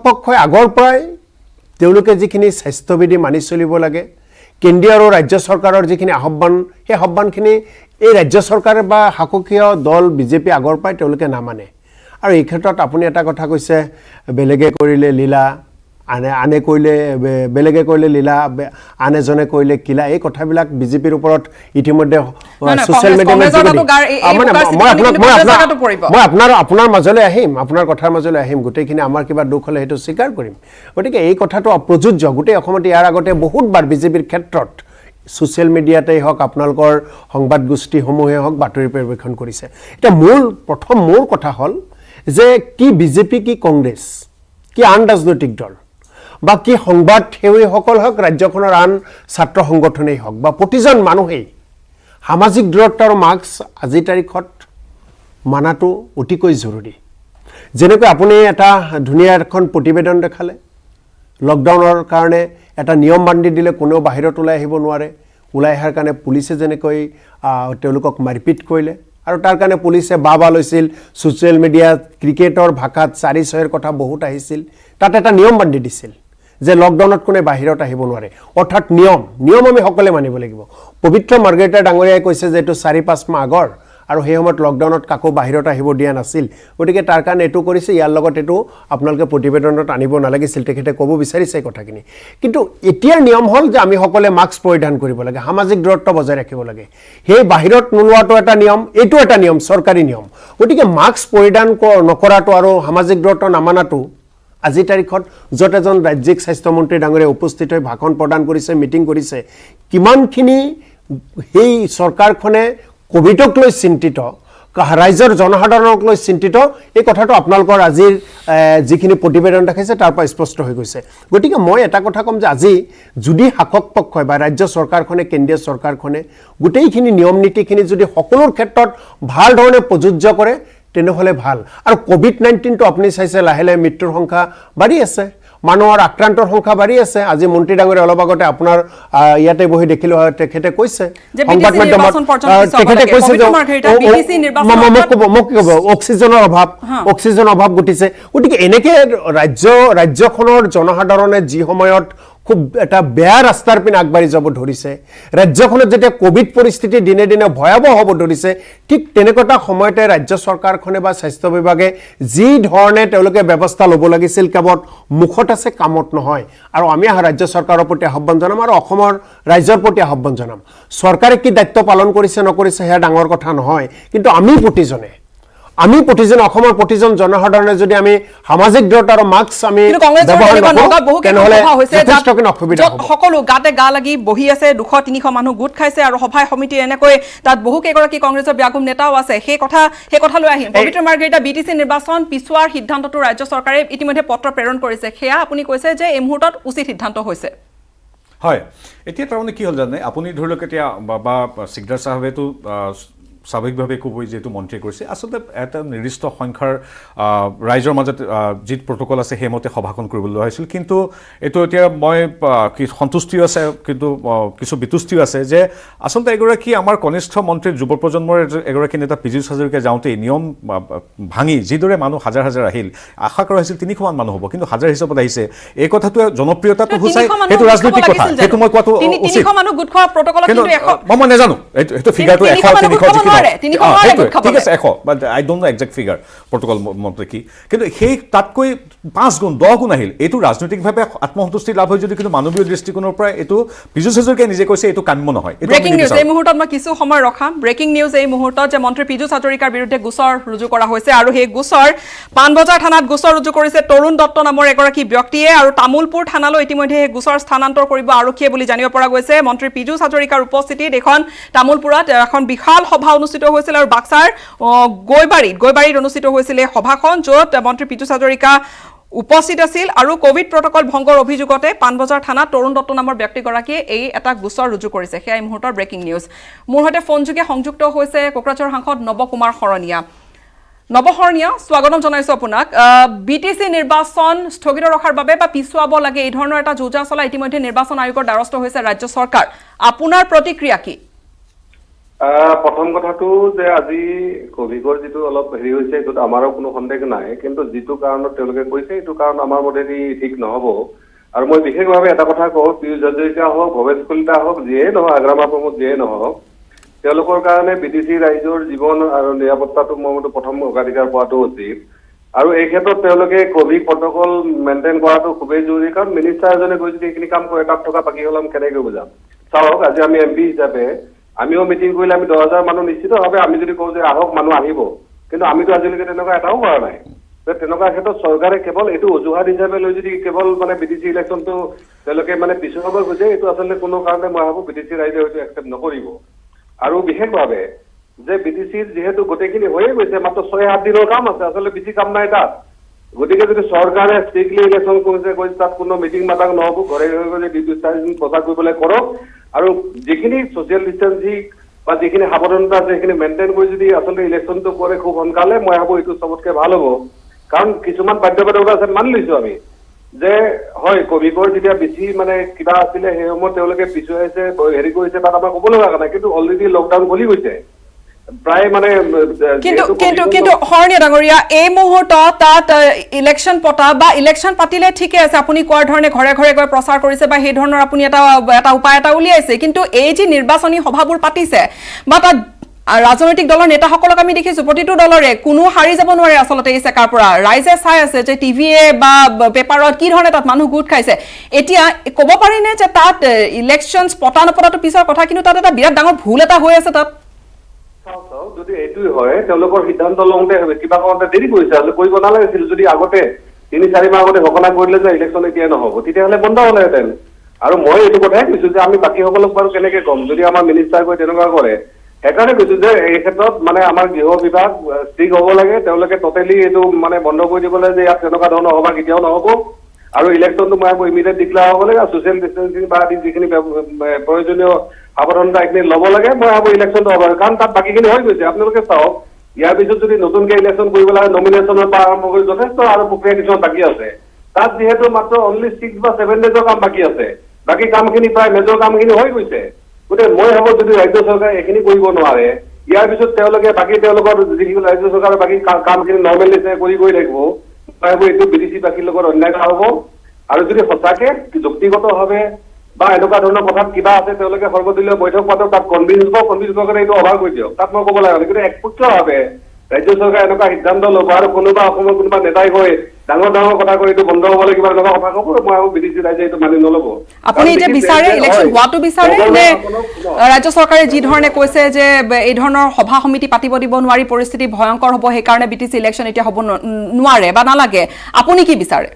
পক্ষই আগৰ পৰাই তেওঁলোকে যিখিনি স্বাস্থ্যবিধি মানি চলিব লাগে কেন্দ্ৰীয় আৰু ৰাজ্য চৰকাৰৰ যিখিনি আহ্বান সেই আহ্বানখিনি এই ৰাজ্য চৰকাৰ বা শাসকীয় দল বিজেপি আগৰ পৰাই তেওঁলোকে নামানে আৰু এই ক্ষেত্ৰত আপুনি এটা কথা কৈছে বেলেগে কৰিলে লীলা আনে কৰিলে বেলেগে কৰিলে লীলা আন এজনে কৰিলে কিলা এই কথাবিলাক বিজেপিৰ ওপৰত ইতিমধ্যে ছ'চিয়েল মিডিয়া আপোনাৰ মাজলৈ আহিম আপোনাৰ কথাৰ মাজলৈ আহিম গোটেইখিনি আমাৰ কিবা দুখ হ'লে সেইটো স্বীকাৰ কৰিম গতিকে এই কথাটো অপ্ৰযোজ্য গোটেই অসমত ইয়াৰ আগতে বহুতবাৰ বিজেপিৰ ক্ষেত্ৰত ছ'চিয়েল মিডিয়াতেই হওক আপোনালোকৰ সংবাদ গোষ্ঠীসমূহে হওক বাতৰি পৰিৱেশন কৰিছে এতিয়া প্ৰথম মূল কথা হ'ল যে কি বিজেপি কি কংগ্ৰেছ কি আন ৰাজনৈতিক দল বা কি সংবাদ সেৱীসকল হওক ৰাজ্যখনৰ আন ছাত্ৰ সংগঠনেই হওক বা প্ৰতিজন মানুহেই সামাজিক দূৰত্ব আৰু মাস্ক আজিৰ তাৰিখত মানাটো অতিকৈ জৰুৰী যেনেকৈ আপুনি এটা ধুনীয়া এখন প্ৰতিবেদন দেখালে লকডাউনৰ কাৰণে এটা নিয়ম বান্ধি দিলে কোনেও বাহিৰত ওলাই আহিব নোৱাৰে ওলাই অহাৰ কাৰণে পুলিচে যেনেকৈ তেওঁলোকক মাৰপিট কৰিলে আৰু তাৰ কাৰণে পুলিচে বাবা লৈছিল ছ'চিয়েল মিডিয়াত ক্ৰিকেটৰ ভাষাত 4-6ৰ কথা বহুত আহিছিল তাত এটা নিয়ম বান্ধি দিছিল যে লকডাউনত কোনে বাহিৰত আহিব নোৱাৰে অৰ্থাৎ নিয়ম আমি সকলোৱে মানিব লাগিব পবিত্ৰ মাৰ্গাৰেটা ডাঙৰীয়াই কৈছে যে এইটো 4-5 মাহ আগৰ আৰু সেই সময়ত লকডাউনত কাকো বাহিৰত আহিব দিয়া নাছিল গতিকে তাৰ কাৰণে এইটো কৰিছে ইয়াৰ লগত এইটো আপোনালোকে প্ৰতিবেদনত আনিব নালাগিছিল তেখেতে ক'ব বিচাৰিছে কথাখিনি কিন্তু এতিয়াৰ নিয়ম হ'ল যে আমি সকলোৱে মাস্ক পৰিধান কৰিব লাগে সামাজিক দূৰত্ব বজাই ৰাখিব লাগে সেই বাহিৰত নোলোৱাটো এটা নিয়ম এইটো এটা নিয়ম চৰকাৰী নিয়ম গতিকে মাস্ক পৰিধান নকৰাটো আৰু সামাজিক দূৰত্ব নামানাটো আজি তাৰিখত য'ত এজন ৰাজ্যিক স্বাস্থ্যমন্ত্ৰী ডাঙৰীয়া উপস্থিত হৈ ভাষণ প্ৰদান কৰিছে মিটিং কৰিছে কিমানখিনি সেই চৰকাৰখনে কোভিডক লৈ চিন্তিত ৰাইজৰ জনসাধাৰণক লৈ চিন্তিত এই কথাটো আপোনালোকৰ আজিৰ যিখিনি প্ৰতিবেদন দেখাইছে তাৰ পৰা স্পষ্ট হৈ গৈছে গতিকে মই এটা কথা ক'ম যে আজি যদি শাসক পক্ষই বা ৰাজ্য চৰকাৰখনে কেন্দ্ৰীয় চৰকাৰখনে গোটেইখিনি নিয়ম নীতিখিনি যদি সকলোৰ ক্ষেত্ৰত ভাল ধৰণে প্ৰযোজ্য কৰে তেনেহ'লে ভাল আৰু কোভিড-19টো আপুনি চাইছে লাহে লাহে মৃত্যুৰ সংখ্যা বাঢ়ি আছে মানুহৰ আক্ৰান্তৰ সংখ্যা বাঢ়ি আছে আজি মন্ত্ৰী ডাঙৰীয়া অলপ আগতে আপোনাৰ ইয়াতে বহি দেখিলো তেখেতে কৈছে সংবাদ মাধ্যমত তেখেতে কৈছে যে অক্সিজেনৰ অভাৱ ঘটিছে গতিকে এনেকে ৰাজ্যখনৰ জনসাধাৰণে যি সময়ত খুব এটা বেয়া ৰাস্তাৰ পিনে আগবাঢ়ি যাব ধৰিছে ৰাজ্যখনত যেতিয়া কোভিড পৰিস্থিতি দিনে দিনে ভয়াৱহ হ'ব ধৰিছে ঠিক তেনেকুৱা সময়তে ৰাজ্য চৰকাৰখনে বা স্বাস্থ্য বিভাগে যি ধৰণে তেওঁলোকে ব্যৱস্থা ল'ব লাগিছিল কেৱল মুখত আছে কামত নহয় আৰু আমি ৰাজ্য চৰকাৰৰ প্ৰতি আহ্বান জনাম আৰু অসমৰ ৰাইজৰ প্ৰতি আহ্বান জনাম চৰকাৰে কি দায়িত্ব পালন কৰিছে নকৰিছে সেয়া ডাঙৰ কথা নহয় কিন্তু আমি প্ৰতিজন অসমৰ প্ৰতিজন জনসাধাৰণে যদি আমি সামাজিক দূৰত্ব আৰু মাস্ক আমি সকলো গাতে গা লাগি বহি আছে 200-300 মানুহ গোট খাইছে আৰু সভাই সমিতি এনেকৈ তাত বহু কেইগৰাকী কংগ্ৰেছৰ ব্যাগুম নেতাও আছে সেই কথা লৈ আহিম পবিত্ৰ মাৰ্ঘেৰিটা বিটিচি নিৰ্বাচন পিছুৱাৰ সিদ্ধান্তটো ৰাজ্য চৰকাৰে ইতিমধ্যে পত্ৰ প্ৰেৰণ কৰিছে সেয়া আপুনি কৈছে যে এই মুহূৰ্তত উচিত সিদ্ধান্ত হৈছে হয় এতিয়া তাৰমানে কি হ'ল জানে আপুনি ধৰি লওক এতিয়া বা সিকদাৰ সাহেবেতো স্বাভাৱিকভাৱে ক'বই যেহেতু মন্ত্ৰীয়ে কৰিছে আচলতে এটা নিৰ্দিষ্ট সংখ্যাৰ ৰাইজৰ মাজত যি প্ৰট'কল আছে সেইমতে সভাখন কৰিবলৈ লোৱা হৈছিল কিন্তু এইটো এতিয়া মই সন্তুষ্টিও আছে কিন্তু কিছু বিতুষ্টিও আছে যে আচলতে এগৰাকী আমাৰ কনিষ্ঠ মন্ত্ৰী যুৱ প্ৰজন্মৰ এগৰাকী নেতা পীযুষ হাজৰিকাই যাওঁতে নিয়ম ভাঙি যিদৰে মানুহ হাজাৰ হাজাৰ আহিল আশা কৰা হৈছিল 300 মান মানুহ হ'ব কিন্তু হাজাৰ হিচাপত আহিছে এই কথাটোৱে জনপ্ৰিয়তাটো হুচাই সেইটো ৰাজনৈতিক কথা সেইটো মই কোৱাটো উচিত 300 মানুহ গোট খোৱা প্ৰট'কলত কিন্তু 100 মই নাজানো এইটো ফিগাৰটো 100 ঠিক আছে 100 but I don't know exact figure protocol মতে কি কিন্তু সেই তাতকৈ 5 গুণ 10 গুণ আহিল এইটো ৰাজনৈতিকভাৱে আত্মসন্তুষ্টি লাভ হৈ যদি কিন্তু মানৱীয় দৃষ্টিকোণৰ পৰা এইটো পীযুষ হাজৰিকাই নিজে কৈছে এইটো কাম্য নহয় ব্ৰেকিং নিউজ এই মুহূৰ্তত মই কিছু সময় ৰখাম ব্ৰেকিং নিউজ এই মুহূৰ্তত যে মন্ত্ৰী পীযুষ হাজৰিকাৰ বিৰুদ্ধে গোচৰ ৰুজু কৰা হৈছে আৰু সেই গোচৰ পাণবজাৰ থানাত গোচৰ ৰুজু কৰিছে তৰুণ দত্ত নামৰ এগৰাকী ব্যক্তিয়ে আৰু তামুলপুৰ থানালৈ ইতিমধ্যে সেই গোচৰ স্থানান্তৰ কৰিব আৰক্ষীয়ে বুলি জানিব পৰা গৈছে মন্ত্ৰী পীযুষ হাজৰিকাৰ উপস্থিতিত এখন তামুলপুৰত এখন বিশাল সভা অনুষ্ঠিত হৈছিল আৰু বাক্সাৰ গৈবাৰীত অনুষ্ঠিত হৈছিল এই সভাখন য'ত মন্ত্ৰী পীযুষ হাজৰিকা উপস্থিত আছিল আৰু কোভিড প্ৰট'কল ভংগৰ অভিযোগতে পাণবজাৰ থানাত তৰুণ দত্ত নামৰ ব্যক্তিগৰাকীয়ে এই এটা গোচৰ ৰুজু কৰিছে সেয়া এই মুহূৰ্তৰ ব্ৰেকিং নিউজ মোৰ সৈতে ফোনযোগে সংযুক্ত হৈছে কোকৰাঝাৰ সাংসদ নৱকুমাৰ শৰণীয়া স্বাগতম জনাইছো আপোনাক বিটিসি নিৰ্বাচন স্থগিত ৰখাৰ বাবে বা পিছুৱাব লাগে এই ধৰণৰ এটা যোজা চলা ইতিমধ্যে নিৰ্বাচন আয়োগৰ দ্বাৰস্থ হৈছে ৰাজ্য চৰকাৰ আপোনাৰ প্ৰতিক্ৰিয়া কি প্ৰথম কথাটো যে আজি কোভিডৰ যিটো অলপ হেৰি হৈছে এইটো আমাৰো কোনো সন্দেহ নাই কিন্তু যিটো কাৰণত তেওঁলোকে কৈছে এইটো কাৰণ আমাৰ মতেদি ঠিক নহ'ব আৰু মই বিশেষভাৱে এটা কথা কওঁ পীযুষ হাজৰিকা হওক ভৱেশ কলিতা হওক যিয়ে নহওক আগ্ৰামা প্ৰমোদ যিয়ে নহওক তেওঁলোকৰ কাৰণে বিটিচি ৰাইজৰ জীৱন আৰু নিৰাপত্তাটো মই মতে প্ৰথম অগ্ৰাধিকাৰ পোৱাটো উচিত আৰু এই ক্ষেত্ৰত তেওঁলোকে কোভিড প্ৰট'কল মেইনটেইন কৰাটো খুবেই জৰুৰী কাৰণ মিনিষ্টাৰ এজনে গৈ যদি এইখিনি কাম কৰে তাত থকা বাকী হলাম কেনেকৈ বুজাম চাওক আজি আমি এমপি হিচাপে আমিও মিটিং কৰিলে আমি 10,000 মানুহ নিশ্চিতভাৱে আমি যদি কওঁ যে আহক মানুহ আহিব কিন্তু আমিতো আজিলৈকে তেনেকুৱা এটাও কৰা নাই তেনেকুৱা ক্ষেত্ৰত চৰকাৰে কেৱল এইটো অজুহাত হিচাপে লৈ যদি কেৱল মানে বিটিচি ইলেকশ্যনটো তেওঁলোকে মানে পিছুৱাব খোজে এইটো আচলতে কোনো কাৰণে মই ভাবোঁ বিটিচি ৰাইজে হয়তো একচেপ্ট নকৰিব আৰু বিশেষভাৱে যে বিটিচিৰ যিহেতু গোটেইখিনি হৈয়ে গৈছে মাত্ৰ 6-7 দিনৰ কাম আছে আচলতে বেছি কাম নাই তাত গতিকে যদি চৰকাৰে ষ্ট্ৰিক্টলি ইলেকশ্যন কৰিছে তাত কোনো মিটিং মাতাং নহ'ব ঘৰে ঘৰে যদি 2-4 দিন প্ৰচাৰ কৰিবলৈ কৰক আৰু যিখিনি ছ'চিয়েল ডিষ্টেন্সিং বা যিখিনি সাৱধানতা আছে সেইখিনি মেইনটেইন কৰি যদি আচলতে ইলেকশ্যনটো কৰে খুব সোনকালে মই ভাবোঁ এইটো চবতকৈ ভাল হ'ব কাৰণ কিছুমান বাধ্যবাধকতা আছে মানি লৈছোঁ আমি যে হয় কোভিডৰ যেতিয়া বেছি মানে কিবা আছিলে সেই সময়ত তেওঁলোকে পিছুৱাইছে হেৰি কৰিছে তাত আমাৰ ক'ব লগা নাই কিন্তু অলৰেডি লকডাউন গলি গৈছে প্ৰায় মানে কিন্তু শৰণীয়া ডাঙৰীয়া এই মুহূৰ্তত তাত ইলেকশ্যন পতা বা ইলেকশ্যন পাতিলে ঠিকে আছে আপুনি কোৱাৰ ধৰণে ঘৰে ঘৰে গৈ প্ৰচাৰ কৰিছে বা সেই ধৰণৰ আপুনি এটা উপায় এটা উলিয়াইছে কিন্তু এই যি নিৰ্বাচনী সভাবোৰ পাতিছে বা তাত ৰাজনৈতিক দলৰ নেতাসকলক আমি দেখিছো প্ৰতিটো দলৰে কোনো হাৰি যাব নোৱাৰে আচলতে এই চেকাৰ পৰা ৰাইজে চাই আছে যে টিভিয়ে বা পেপাৰত কি ধৰণে তাত মানুহ গোট খাইছে এতিয়া ক'ব পাৰি নে যে তাত ইলেকশ্যনছ পতা নপতাটো পিছৰ কথা কিন্তু তাত এটা বিৰাট ডাঙৰ ভুল এটা হৈ আছে তাত যদি এইটোই হয় তেওঁলোকৰ সিদ্ধান্ত লওঁতে কিবা কৰোঁতে দেৰি কৰিছে কৰিব নালাগিছিল যদি আগতে 3-4 মাহ আগতে ঘোষণা কৰিলে যে ইলেকশ্যন এতিয়া নহ'ব তেতিয়াহ'লে বন্ধ হ'লেহেঁতেন আৰু মই এইটো কথাই কৈছো যে আমি বাকীসকলক বাৰু কেনেকে ক'ম যদি আমাৰ মিনিষ্টাৰ গৈ তেনেকুৱা কৰে সেইকাৰণে কৈছো যে এই ক্ষেত্ৰত মানে আমাৰ গৃহ বিভাগ ষ্ট্ৰিক হ'ব লাগে তেওঁলোকে টোটেলি এইটো মানে বন্ধ কৰি দিব লাগে যে ইয়াত তেনেকুৱা ধৰণৰ সভা কেতিয়াও নহ'ব আৰু ইলেকশ্যনটো মই ইমিডিয়েট ডিক্লেয়াৰ হ'ব লাগে আৰু ছ'চিয়েল ডিষ্টেন্সিং বা যিখিনি প্ৰয়োজনীয় সাৱধানতা এইখিনি ল'ব লাগে মই ভাবোঁ ইলেকশ্যনটো হ'ব লাগে কাৰণ তাত বাকীখিনি হৈ গৈছে আপোনালোকে চাওক ইয়াৰ পিছত যদি নতুনকৈ ইলেকশ্যন কৰিব লাগে নমিনেশ্যনৰ পৰা আৰম্ভ কৰি যথেষ্ট আৰু প্ৰক্ৰিয়া কিছুমান বাকী আছে তাত যিহেতু মাত্ৰ অনলি 6 বা 7 ডেজৰ কাম বাকী আছে বাকী কামখিনি প্ৰায় মেজৰ কামখিনি হৈ গৈছে গতিকে মই ভাবোঁ যদি ৰাজ্য চৰকাৰে এইখিনি কৰিব নোৱাৰে ইয়াৰ পিছত তেওঁলোকে বাকী তেওঁলোকৰ যিখিনি ৰাজ্য চৰকাৰৰ বাকী কামখিনি নৰ্মেল নিচিনা কৰি গৈ থাকিব মই ভাবোঁ এইটো বিদেশী বাকীৰ লগত অন্যায় হ'ব আৰু যদি সঁচাকে ব্যক্তিগতভাৱে বা এনেকুৱা ধৰণৰ কথাত কিবা আছে তেওঁলোকে সৰ্বদলীয় বৈঠক পাতক তাত কনভিন্স কৰি এইটো অভাৰ কৰি দিয়ক তাত মই ক'ব লাগে কিন্তু একপক্ষভাৱে ৰাজ্য চৰকাৰে এনেকুৱা সিদ্ধান্ত ল'ব আৰু কোনোবা অসমৰ কোনোবা নেতাই গৈ ডাঙৰ ডাঙৰ কথা কৈ এইটো বন্ধ হ'ব লাগিব এনেকুৱা কথা ক'ব মই আৰু বিদেশী ৰাজ্যে এইটো মানি নল'ব আপুনি এতিয়া বিচাৰে ইলেকশ্যন হোৱাটো বিচাৰে নে ৰাজ্য চৰকাৰে যি ধৰণে কৈছে যে এই ধৰণৰ সভা সমিতি পাতিব দিব নোৱাৰি পৰিস্থিতি ভয়ংকৰ হ'ব সেইকাৰণে বিটিচি ইলেকশ্যন এতিয়া হ'ব নোৱাৰে বা নালাগে আপুনি কি বিচাৰে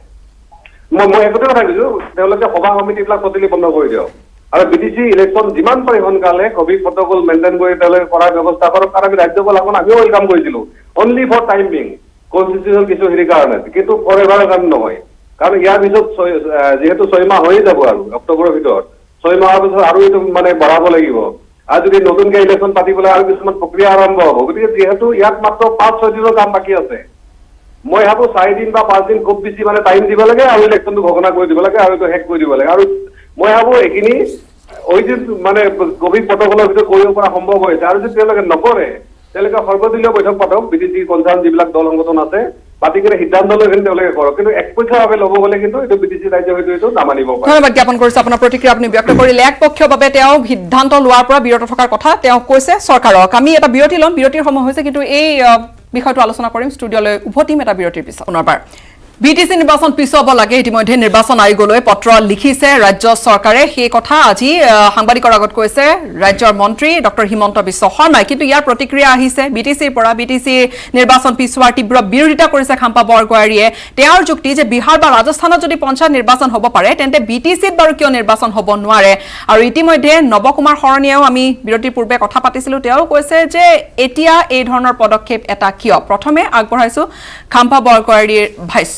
মই একোটা কথা কৈছো তেওঁলোকে সভা সমিতিবিলাক টোটেলি বন্ধ কৰি দিয়ক আৰু বিটিচি ইলেকশ্যন যিমান পাৰি সোনকালে কভিড প্ৰট'কল মেইনটেইন কৰি তেওঁলোকে কৰাৰ ব্যৱস্থা কৰক কাৰণ আমি ৰাজ্যপাল আমিও ৱেলকাম কৰিছিলো only for time being constitution কিছু হেৰি কাৰণে কিন্তু ফৰেভাৰৰ কাৰণে নহয় কাৰণ ইয়াৰ পিছত যিহেতু 6 মাহ হৈয়ে যাব আৰু অক্টোবৰৰ ভিতৰত 6 মাহৰ পিছত আৰু এইটো মানে বঢ়াব লাগিব আৰু যদি নতুনকৈ ইলেকশ্যন পাতিবলৈ আৰু কিছুমান প্ৰক্ৰিয়া আৰম্ভ হ'ব গতিকে যিহেতু ইয়াত মাত্ৰ 5-6 দিনৰ কাম বাকী আছে মই ভাবোঁ 4 দিন বা 5 দিন খুব বেছি মানে টাইম দিব লাগে আৰু ইলেকশ্যনটো ঘোষণা কৰি দিব লাগে আৰু এইটো শেষ কৰি দিব লাগে আৰু মই ভাবোঁ এইখিনি মানে কভিড প্ৰট'কলৰ ভিতৰত কৰিব পৰা সম্ভৱ হৈছে আৰু যদি তেওঁলোকে নকৰে তেওঁলোকে সৰ্বদলীয় বৈঠক পাতক বিদেশী কনচাৰ্ণ যিবিলাক দল সংগঠন আছে পাতি কিনে সিদ্ধান্ত লৈ তেওঁলোকে কৰক কিন্তু একপক্ষভাৱে ল'ব গ'লে কিন্তু এইটো বিদেশী ৰাজ্য হয়তো এইটো নামানিব পাৰে ধন্যবাদ জ্ঞাপন কৰিছোঁ আপোনাৰ প্ৰতিক্ৰিয়া আপুনি ব্যক্ত কৰিলে একপক্ষীয়ভাৱে তেওঁ সিদ্ধান্ত লোৱাৰ পৰা বিৰত থকাৰ কথা তেওঁ কৈছে চৰকাৰক আমি এটা বিৰতি ল'ম বিৰতিৰ সময় হৈছে কিন্তু এই বিষয়টো আলোচনা কৰিম ষ্টুডিঅ'লৈ উভতিম এটা বিৰতিৰ পিছত পুনৰবাৰ বিটিচি নিৰ্বাচন পিছুৱাব লাগে ইতিমধ্যে নিৰ্বাচন আয়োগলৈ পত্ৰ লিখিছে ৰাজ্য চৰকাৰে সেই কথা আজি সাংবাদিকৰ আগত কৈছে ৰাজ্যৰ মন্ত্ৰী ডক্টৰ হিমন্ত বিশ্ব শৰ্মাই কিন্তু ইয়াৰ প্ৰতিক্ৰিয়া আহিছে বিটিচিৰ পৰা বিটিচি নিৰ্বাচন পিছুৱাৰ তীব্ৰ বিৰোধিতা কৰিছে খাম্পা বৰগোহাঁইয়ে তেওঁৰ যুক্তি যে বিহাৰ বা ৰাজস্থানত যদি পঞ্চায়ত নিৰ্বাচন হ'ব পাৰে তেন্তে বিটিচিত বাৰু কিয় নিৰ্বাচন হ'ব নোৱাৰে আৰু ইতিমধ্যে নৱকুমাৰ শৰণীয়েও আমি বিৰতিৰ পূৰ্বে কথা পাতিছিলোঁ তেওঁ কৈছে যে এতিয়া এই ধৰণৰ পদক্ষেপ এটা কিয় প্ৰথমে আগবঢ়াইছোঁ খাম্পা বৰগোহাঁইৰ ভাষ্য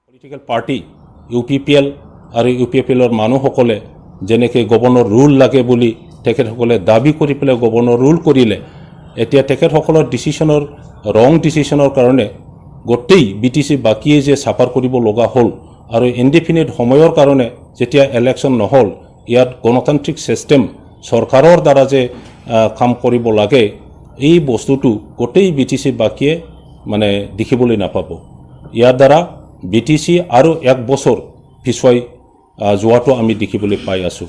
পলিটিকেল পাৰ্টি UPPL আৰু UPPLৰ মানুহসকলে যেনেকৈ গভৰ্ণৰ ৰুল লাগে বুলি তেখেতসকলে দাবী কৰি পেলাই গভৰ্ণৰ ৰুল কৰিলে এতিয়া তেখেতসকলৰ ডিচিশ্যনৰ ৰং ডিচিশ্যনৰ কাৰণে গোটেই BTC বাকীয়ে যে চাফাৰ কৰিব লগা হ'ল আৰু ইনডিফিনিট সময়ৰ কাৰণে যেতিয়া ইলেকশ্যন নহ'ল ইয়াত গণতান্ত্ৰিক ছিষ্টেম চৰকাৰৰ দ্বাৰা যে কাম কৰিব লাগে এই বস্তুটো গোটেই BTC বাকীয়ে মানে দেখিবলৈ নাপাব ইয়াৰ দ্বাৰা BTC আৰু 1 বছৰ পিছুৱাই যোৱাটো আমি দেখিবলৈ পাই আছোঁ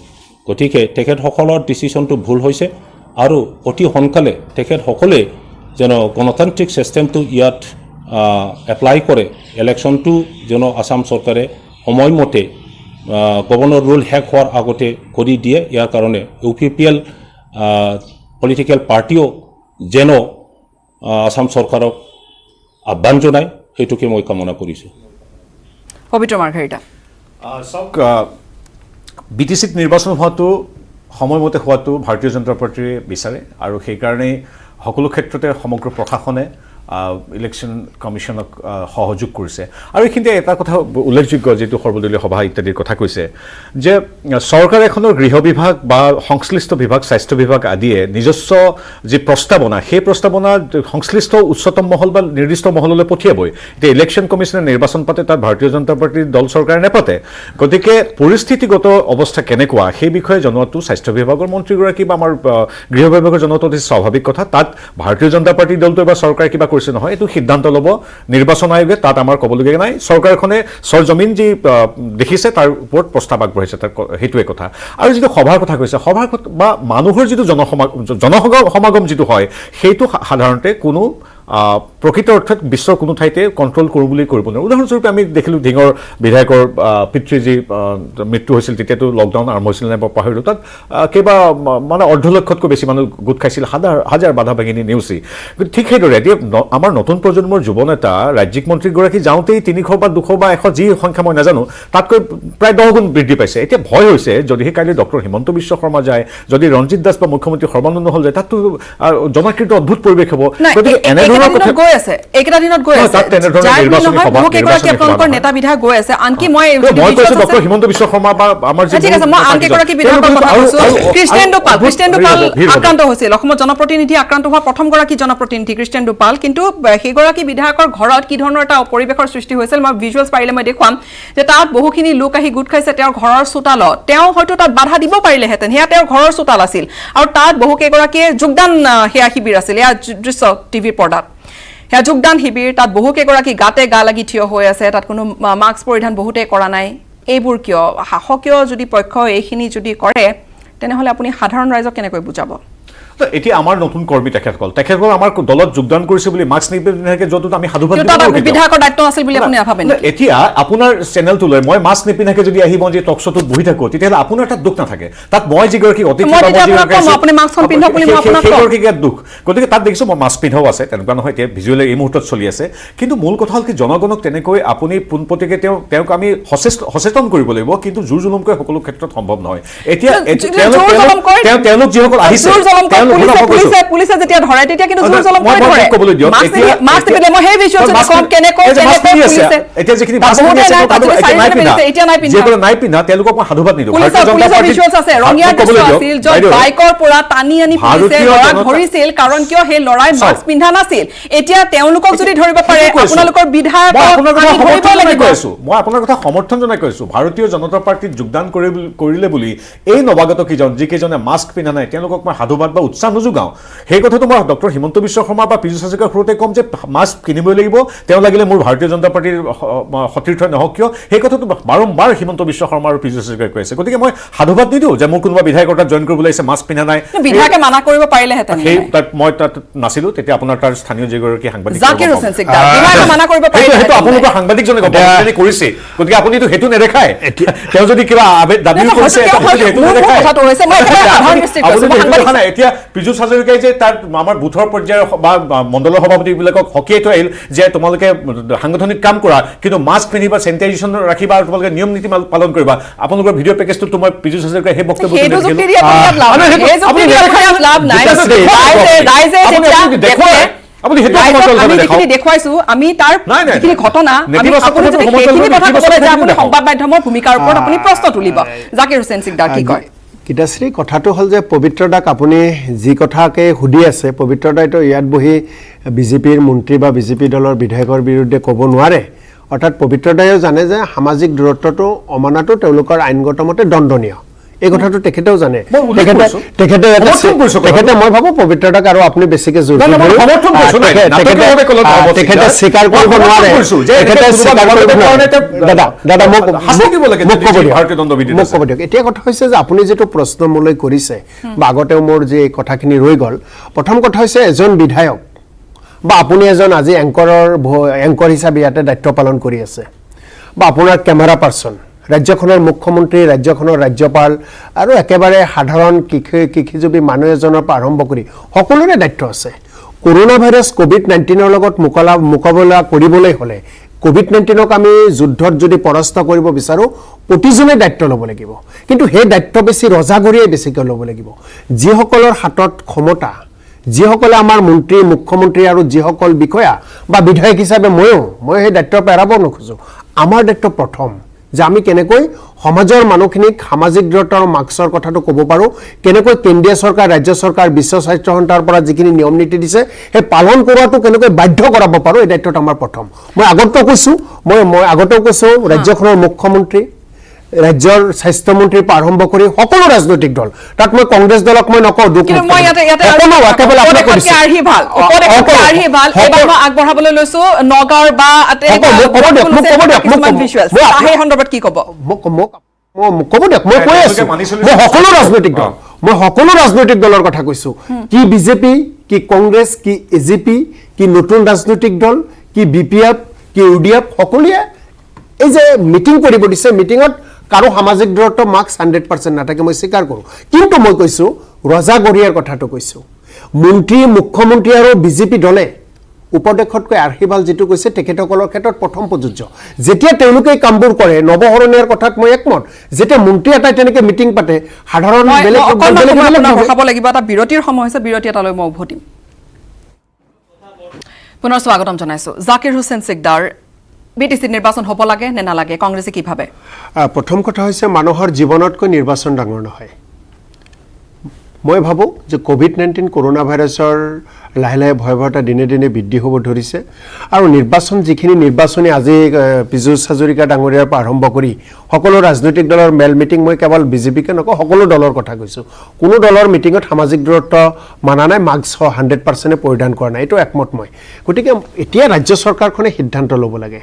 গতিকে তেখেতসকলৰ ডিচিশ্যনটো ভুল হৈছে আৰু অতি সোনকালে তেখেতসকলে যেন গণতান্ত্ৰিক ছিষ্টেমটো ইয়াত এপ্লাই কৰে ইলেকশ্যনটো যেন আসাম চৰকাৰে সময়মতে গভৰ্ণৰ ৰুল শেষ হোৱাৰ আগতে কৰি দিয়ে ইয়াৰ কাৰণে UPPL পলিটিকেল পাৰ্টিও যেন আসাম চৰকাৰক আহ্বান জনায় সেইটোকে মই কামনা কৰিছোঁ পবিত্ৰ মাৰ্ঘেৰিটা চাওক বিটিচিত নিৰ্বাচন হোৱাটো সময়মতে হোৱাটো ভাৰতীয় জনতা পাৰ্টীয়ে বিচাৰে আৰু সেইকাৰণেই সকলো ক্ষেত্ৰতে সমগ্ৰ প্ৰশাসনে ইলেকশ্যন কমিশ্যনক সহযোগ কৰিছে আৰু এইখিনিতে এটা কথা উল্লেখযোগ্য যিটো সৰ্বদলীয় সভা ইত্যাদিৰ কথা কৈছে যে চৰকাৰ এখনৰ গৃহ বিভাগ বা সংশ্লিষ্ট বিভাগ স্বাস্থ্য বিভাগ আদিয়ে নিজস্ব যি প্ৰস্তাৱনা সেই প্ৰস্তাৱনা সংশ্লিষ্ট উচ্চতম মহল বা নিৰ্দিষ্ট মহললৈ পঠিয়াবই এতিয়া ইলেকশ্যন কমিশ্যনে নিৰ্বাচন পাতে তাত ভাৰতীয় জনতা পাৰ্টীৰ দল চৰকাৰে নেপাতে গতিকে পৰিস্থিতিগত অৱস্থা কেনেকুৱা সেই বিষয়ে জনোৱাটো স্বাস্থ্য বিভাগৰ মন্ত্ৰীগৰাকী বা আমাৰ গৃহ বিভাগৰ জনোৱাটো অতি স্বাভাৱিক কথা তাত ভাৰতীয় জনতা পাৰ্টীৰ দলটোৱে বা চৰকাৰে কিবা কৰিছে নহয় এইটো সিদ্ধান্ত ল'ব নিৰ্বাচন আয়োগে তাত আমাৰ ক'বলগীয়া নাই চৰকাৰখনে সৰজমিন যি দেখিছে তাৰ ওপৰত প্ৰস্তাৱ আগবঢ়াইছে তাৰ সেইটোৱে কথা আৰু যিটো সভাৰ কথা কৈছে সভাৰ বা মানুহৰ যিটো জনসমাগম যিটো হয় সেইটো সাধাৰণতে কোনো প্ৰকৃত অৰ্থত বিশ্বৰ কোনো ঠাইতে কণ্ট্ৰল কৰোঁ বুলি কৰিব নোৱাৰে উদাহৰণস্বৰূপে আমি দেখিলোঁ ঢিঙৰ বিধায়কৰ পিতৃ যি মৃত্যু হৈছিল তেতিয়াতো লকডাউন আৰম্ভ হৈছিল নাই পাহৰিলোঁ তাত কেইবা মানে অৰ্ধলক্ষতকৈ বেছি মানুহ গোট খাইছিল হাজাৰ বাধা বাহিনী নেওচি ঠিক সেইদৰে এতিয়া আমাৰ নতুন প্ৰজন্মৰ যুৱ নেতা ৰাজ্যিক মন্ত্ৰীগৰাকী যাওঁতেই 300 বা 200 বা 100 যি সংখ্যা মই নাজানো তাতকৈ প্ৰায় 10 গুণ বৃদ্ধি পাইছে এতিয়া ভয় হৈছে যদিহে কাইলৈ ডক্টৰ হিমন্ত বিশ্ব শৰ্মা যায় যদি ৰঞ্জিত দাস বা মুখ্যমন্ত্ৰী সৰ্বানন্দ হ'ল যায় তাততো জনাকৃত অদ্ভুত পৰিৱেশ হ'ব গতিকে এনেধৰণৰ গৈ আছে এইকেইটা দিনত গৈ আছে আপোনালোকৰ নেতা বিধায়ক গৈ আছে আনকি মই কৈছো ডক্টৰ হিমন্ত বিশ্ব শৰ্মা বা আমাৰ ঠিক আছে মই আন কেইগৰাকী বিধায়কৰ কথা কৈছো ক্ৰিষ্টিয়ান দুপাল আক্ৰান্ত হৈছিল অসমত জনপ্ৰতিনিধি আক্ৰান্ত হোৱা প্ৰথমগৰাকী জনপ্ৰতিনিধি ক্ৰিষ্টিয়ান দুপাল কিন্তু সেইগৰাকী বিধায়কৰ ঘৰত কি ধৰণৰ এটা পৰিৱেশৰ সৃষ্টি হৈছিল মই ভিজুৱেলছ পাৰিলে মই দেখুৱাম যে তাত বহুখিনি লোক আহি গোট খাইছে তেওঁৰ ঘৰৰ চোতালত তেওঁ হয়তো তাত বাধা দিব পাৰিলেহেঁতেন সেয়া তেওঁৰ ঘৰৰ চোতাল আছিল আৰু তাত বহুকেইগৰাকীয়ে যোগদান সেয়া শিবিৰ আছিল এয়া দৃশ্য টিভিৰ পৰ্দাত সেয়া যোগদান শিবিৰ তাত বহুকেইগৰাকী গাতে গা লাগি থিয় হৈ আছে তাত কোনো মাস্ক পৰিধান বহুতে কৰা নাই এইবোৰ কিয় শাসকীয় যদি পক্ষ এইখিনি যদি কৰে তেনেহ'লে আপুনি সাধাৰণ ৰাইজক কেনেকৈ বুজাব এতিয়া আমাৰ নতুন কৰ্মী তেখেতসকল আমাৰ দলত যোগদান কৰিছে বুলি মাস্ক নিপিন্ধাকে য'ত আমি সাধুবাদ বিধায়কৰ দায়িত্ব আছিল বুলি আপুনি নাভাবে এতিয়া আপোনাৰ চেনেলটোলৈ মই মাস্ক নিপিন্ধাকে যদি আহি মই যে টক শ্ব'টোত বহি থাকোঁ তেতিয়াহ'লে আপোনাৰ তাত দুখ নাথাকে তাত মই যিগৰাকী অতিথি সেইগৰাকীক ইয়াত দুখ গতিকে তাত দেখিছোঁ মই মাস্ক পিন্ধাও আছে তেনেকুৱা নহয় এতিয়া ভিজুৱেলি এই মুহূৰ্তত চলি আছে কিন্তু মূল কথা হ'ল কি জনগণক তেনেকৈ আপুনি পোনপটীয়াকৈ তেওঁক আমি সচেতন কৰিব লাগিব কিন্তু জোৰ জুলুমকৈ সকলো ক্ষেত্ৰত সম্ভৱ নহয় এতিয়া তেওঁলোক যিসকল আহিছে পুলিচে যেতিয়া ধৰে তেতিয়া কিন্তু জোৰ জলম কৰি ধৰে মাস্ক পিন্ধে মই সেই ভিজুৱেলছ দেখুৱাম কেনেকৈ এতিয়া যিখিনি নাই পিন্ধা তেওঁলোকক মই সাধুবাদ নিদিওঁ পুলিচৰ ভিজুৱেলছ আছে ৰঙীয়া দৃশ্য আছিল য'ত বাইকৰ পৰা টানি আনি পুলিচে ল'ৰাক ধৰিছিল কাৰণ কিয় সেই ল'ৰাই মাস্ক পিন্ধা নাছিল এতিয়া তেওঁলোকক যদি ধৰিব পাৰে আপোনালোকৰ বিধায়ক মই আপোনাৰ কথা সমৰ্থন জনাই কৈছো ভাৰতীয় জনতা পাৰ্টীত যোগদান কৰিলে বুলি এই নৱাগত কেইজন যিকেইজনে মাস্ক পিন্ধা নাই তেওঁলোকক মই সাধুবাদ বা উৎসাহ নোযোগাওঁ সেই কথাটো মই ডক্টৰ হিমন্ত বিশ্ব শৰ্মা বা পীযুষ হাজৰিকাৰ সৰুতে ক'ম যে মাস্ক কিনিবই লাগিব তেওঁ লাগিলে মোৰ ভাৰতীয় জনতা পাৰ্টীৰ সতীৰ্থ নহওক কিয় সেই কথাটো বাৰম্বাৰ হিমন্ত বিশ্ব শৰ্মা আৰু পীযুষ হাজৰিকাই কৈ আছে গতিকে মই সাধুবাদ নিদিওঁ যে মোৰ কোনোবা বিধায়কৰ তাত জইন কৰিবলৈ আহিছে মাস্ক পিন্ধা নাই বিধায়কে মানা কৰিব পাৰিলেহেঁতেন সেই তাত মই তাত নাছিলোঁ তেতিয়া আপোনাৰ তাৰ স্থানীয় যিগৰাকী সাংবাদিক সেইটো আপোনালোকৰ সাংবাদিকজনে গৱেষণা কৰিছে গতিকে আপুনিতো সেইটো নেদেখায় তেওঁ যদি কিবা দাবী কৰিছে এতিয়া পীযুষ হাজৰিকাই যে তাৰ আমাৰ বুথৰ পৰ্যায়ৰ বা মণ্ডলৰ সভাপতিবিলাকক সকীয়াই থৈ আহিল যে তোমালোকে সাংগঠনিক কাম কৰা কিন্তু মাস্ক পিন্ধিবা চেনিটাইজেশ্যন ৰাখিবা আৰু তোমালোকে নিয়ম নীতি পালন কৰিবা আপোনালোকৰ ভিডিঅ' পেকেজটো মই পীযুষ হাজৰিকাই সেই বক্তব্য দেখুৱাইছো আমি তাৰ যিখিনি ঘটনা সংবাদ মাধ্যমৰ ভূমিকাৰ ওপৰত আপুনি প্ৰশ্ন তুলিব জাকিৰ হুছেইন সিকদাৰ কি কয় গীতাশ্ৰী কথাটো হ'ল যে পবিত্ৰতাক আপুনি যি কথাকে সুধি আছে পবিত্ৰতাইতো ইয়াত বহি বিজেপিৰ মন্ত্ৰী বা বিজেপি দলৰ বিধায়কৰ বিৰুদ্ধে ক'ব নোৱাৰে অৰ্থাৎ পবিত্ৰতাইও জানে যে সামাজিক দূৰত্বটো অমানাটো তেওঁলোকৰ আইনগত মতে দণ্ডনীয় এই কথাটো তেখেতেও জানে তেখেতে মই ভাবোঁ পবিত্ৰতাক আৰু আপুনি বেছিকে জোৰ তেখেতে স্বীকাৰ কৰিব নোৱাৰে দাদা মোক ক'ব দিয়ক এতিয়া কথা হৈছে যে আপুনি যিটো প্ৰশ্ন মোলৈ কৰিছে বা আগতেও মোৰ যি কথাখিনি ৰৈ গ'ল প্ৰথম কথা হৈছে এজন বিধায়ক বা আপুনি এজন আজি এংকৰ হিচাপে ইয়াতে দায়িত্ব পালন কৰি আছে বা আপোনাৰ কেমেৰা পাৰ্চন ৰাজ্যখনৰ মুখ্যমন্ত্ৰী ৰাজ্যখনৰ ৰাজ্যপাল আৰু একেবাৰে সাধাৰণ কৃষিজীৱী মানুহ এজনৰ পৰা আৰম্ভ কৰি সকলোৰে দায়িত্ব আছে কৰোনা ভাইৰাছ কোভিড-19ৰ লগত মোকাবিলা কৰিবলৈ হ'লে কোভিড-19ক আমি যুদ্ধত যদি পৰাস্ত কৰিব বিচাৰোঁ প্ৰতিজনে দায়িত্ব ল'ব লাগিব কিন্তু সেই দায়িত্ব বেছি ৰজাঘৰীয়াই বেছিকৈ ল'ব লাগিব যিসকলৰ হাতত ক্ষমতা যিসকলে আমাৰ মন্ত্ৰী মুখ্যমন্ত্ৰী আৰু যিসকল বিষয়া বা বিধায়ক হিচাপে মই সেই দায়িত্ব পেৰাব নোখোজোঁ আমাৰ দায়িত্ব প্ৰথম যে আমি কেনেকৈ সমাজৰ মানুহখিনিক সামাজিক দূৰত্ব আৰু মাস্কৰ কথাটো ক'ব পাৰোঁ কেনেকৈ কেন্দ্ৰীয় চৰকাৰ ৰাজ্য চৰকাৰ বিশ্ব স্বাস্থ্য সংস্থাৰ পৰা যিখিনি নিয়ম নীতি দিছে সেই পালন কৰাটো কেনেকৈ বাধ্য কৰাব পাৰোঁ এই দায়িত্বটো আমাৰ প্ৰথম মই আগতেও কৈছোঁ ৰাজ্যখনৰ মুখ্যমন্ত্ৰী ৰাজ্যৰ স্বাস্থ্যমন্ত্ৰীৰ পৰা আৰম্ভ কৰি সকলো ৰাজনৈতিক দল, তাত মই কংগ্ৰেছ দলক মই নকওঁ দুখ, কিন্তু মই ইয়াতে উপদেশতকে আৰ্হি ভাল, উপদেশতকে আৰ্হি ভাল। এইবাৰ মই আগবঢ়াবলৈ লৈছো নগাঁৱৰ বা সেই সন্দৰ্ভত কি ক'ব? ক'ব দিয়ক, মই কৈ আছো মই সকলো ৰাজনৈতিক দল, মই সকলো ৰাজনৈতিক দলৰ কথা কৈছো, কি বিজেপি, কি কংগ্ৰেছ, কি এজিপি, কি নতুন ৰাজনৈতিক দল, কি বিপিএফ, কি ইউডিএফ, সকলোৱে এই যে মিটিং কৰিব দিছে, মিটিঙত কাৰো সামাজিক দূৰত্ব মাৰ্কছ 100% নাথাকে, মই স্বীকাৰ কৰোঁ। কিন্তু মই কৈছোঁ ৰজাগৰীয়াৰ কথাটো কৈছোঁ, মন্ত্ৰী, মুখ্যমন্ত্ৰী আৰু বিজেপি দলে উপদেশতকৈ আৰ্হিভাল যিটো কৈছে তেখেতসকলৰ ক্ষেত্ৰত প্ৰথম প্ৰযোজ্য। যেতিয়া তেওঁলোকে এই কামবোৰ কৰে, নৱশৰণীয়াৰ কথাত মই একমত। যেতিয়া মন্ত্ৰী এটাই তেনেকৈ মিটিং পাতে, সাধাৰণ খাব লাগিব, এটা বিৰতিৰ সময় হৈছে, বিৰতি এটালৈ মই উভতিম। পুনৰ স্বাগতম জনাইছো। জাকিৰ হুছেইন সিকদাৰ, বিটিচি নিৰ্বাচন হ'ব লাগে নে নালাগে, কংগ্ৰেছে কি ভাবে? প্ৰথম কথা হৈছে মানুহৰ জীৱনতকৈ নিৰ্বাচন ডাঙৰ নহয়। মই ভাবোঁ যে COVID-19 কৰোণা ভাইৰাছৰ লাহে লাহে ভয়াৱহতা দিনে দিনে বৃদ্ধি হ'ব ধৰিছে আৰু নিৰ্বাচন যিখিনি নিৰ্বাচনী আজি পীযুষ হাজৰিকা ডাঙৰীয়াৰ পৰা আৰম্ভ কৰি সকলো ৰাজনৈতিক দলৰ মেল মিটিং, মই কেৱল বিজেপিকে নকওঁ, সকলো দলৰ কথা কৈছোঁ, কোনো দলৰ মিটিঙত সামাজিক দূৰত্ব মানা নাই, মাস্ক 100% পৰিধান কৰা নাই, এইটো একমত মই। গতিকে এতিয়া ৰাজ্য চৰকাৰখনে সিদ্ধান্ত ল'ব লাগে,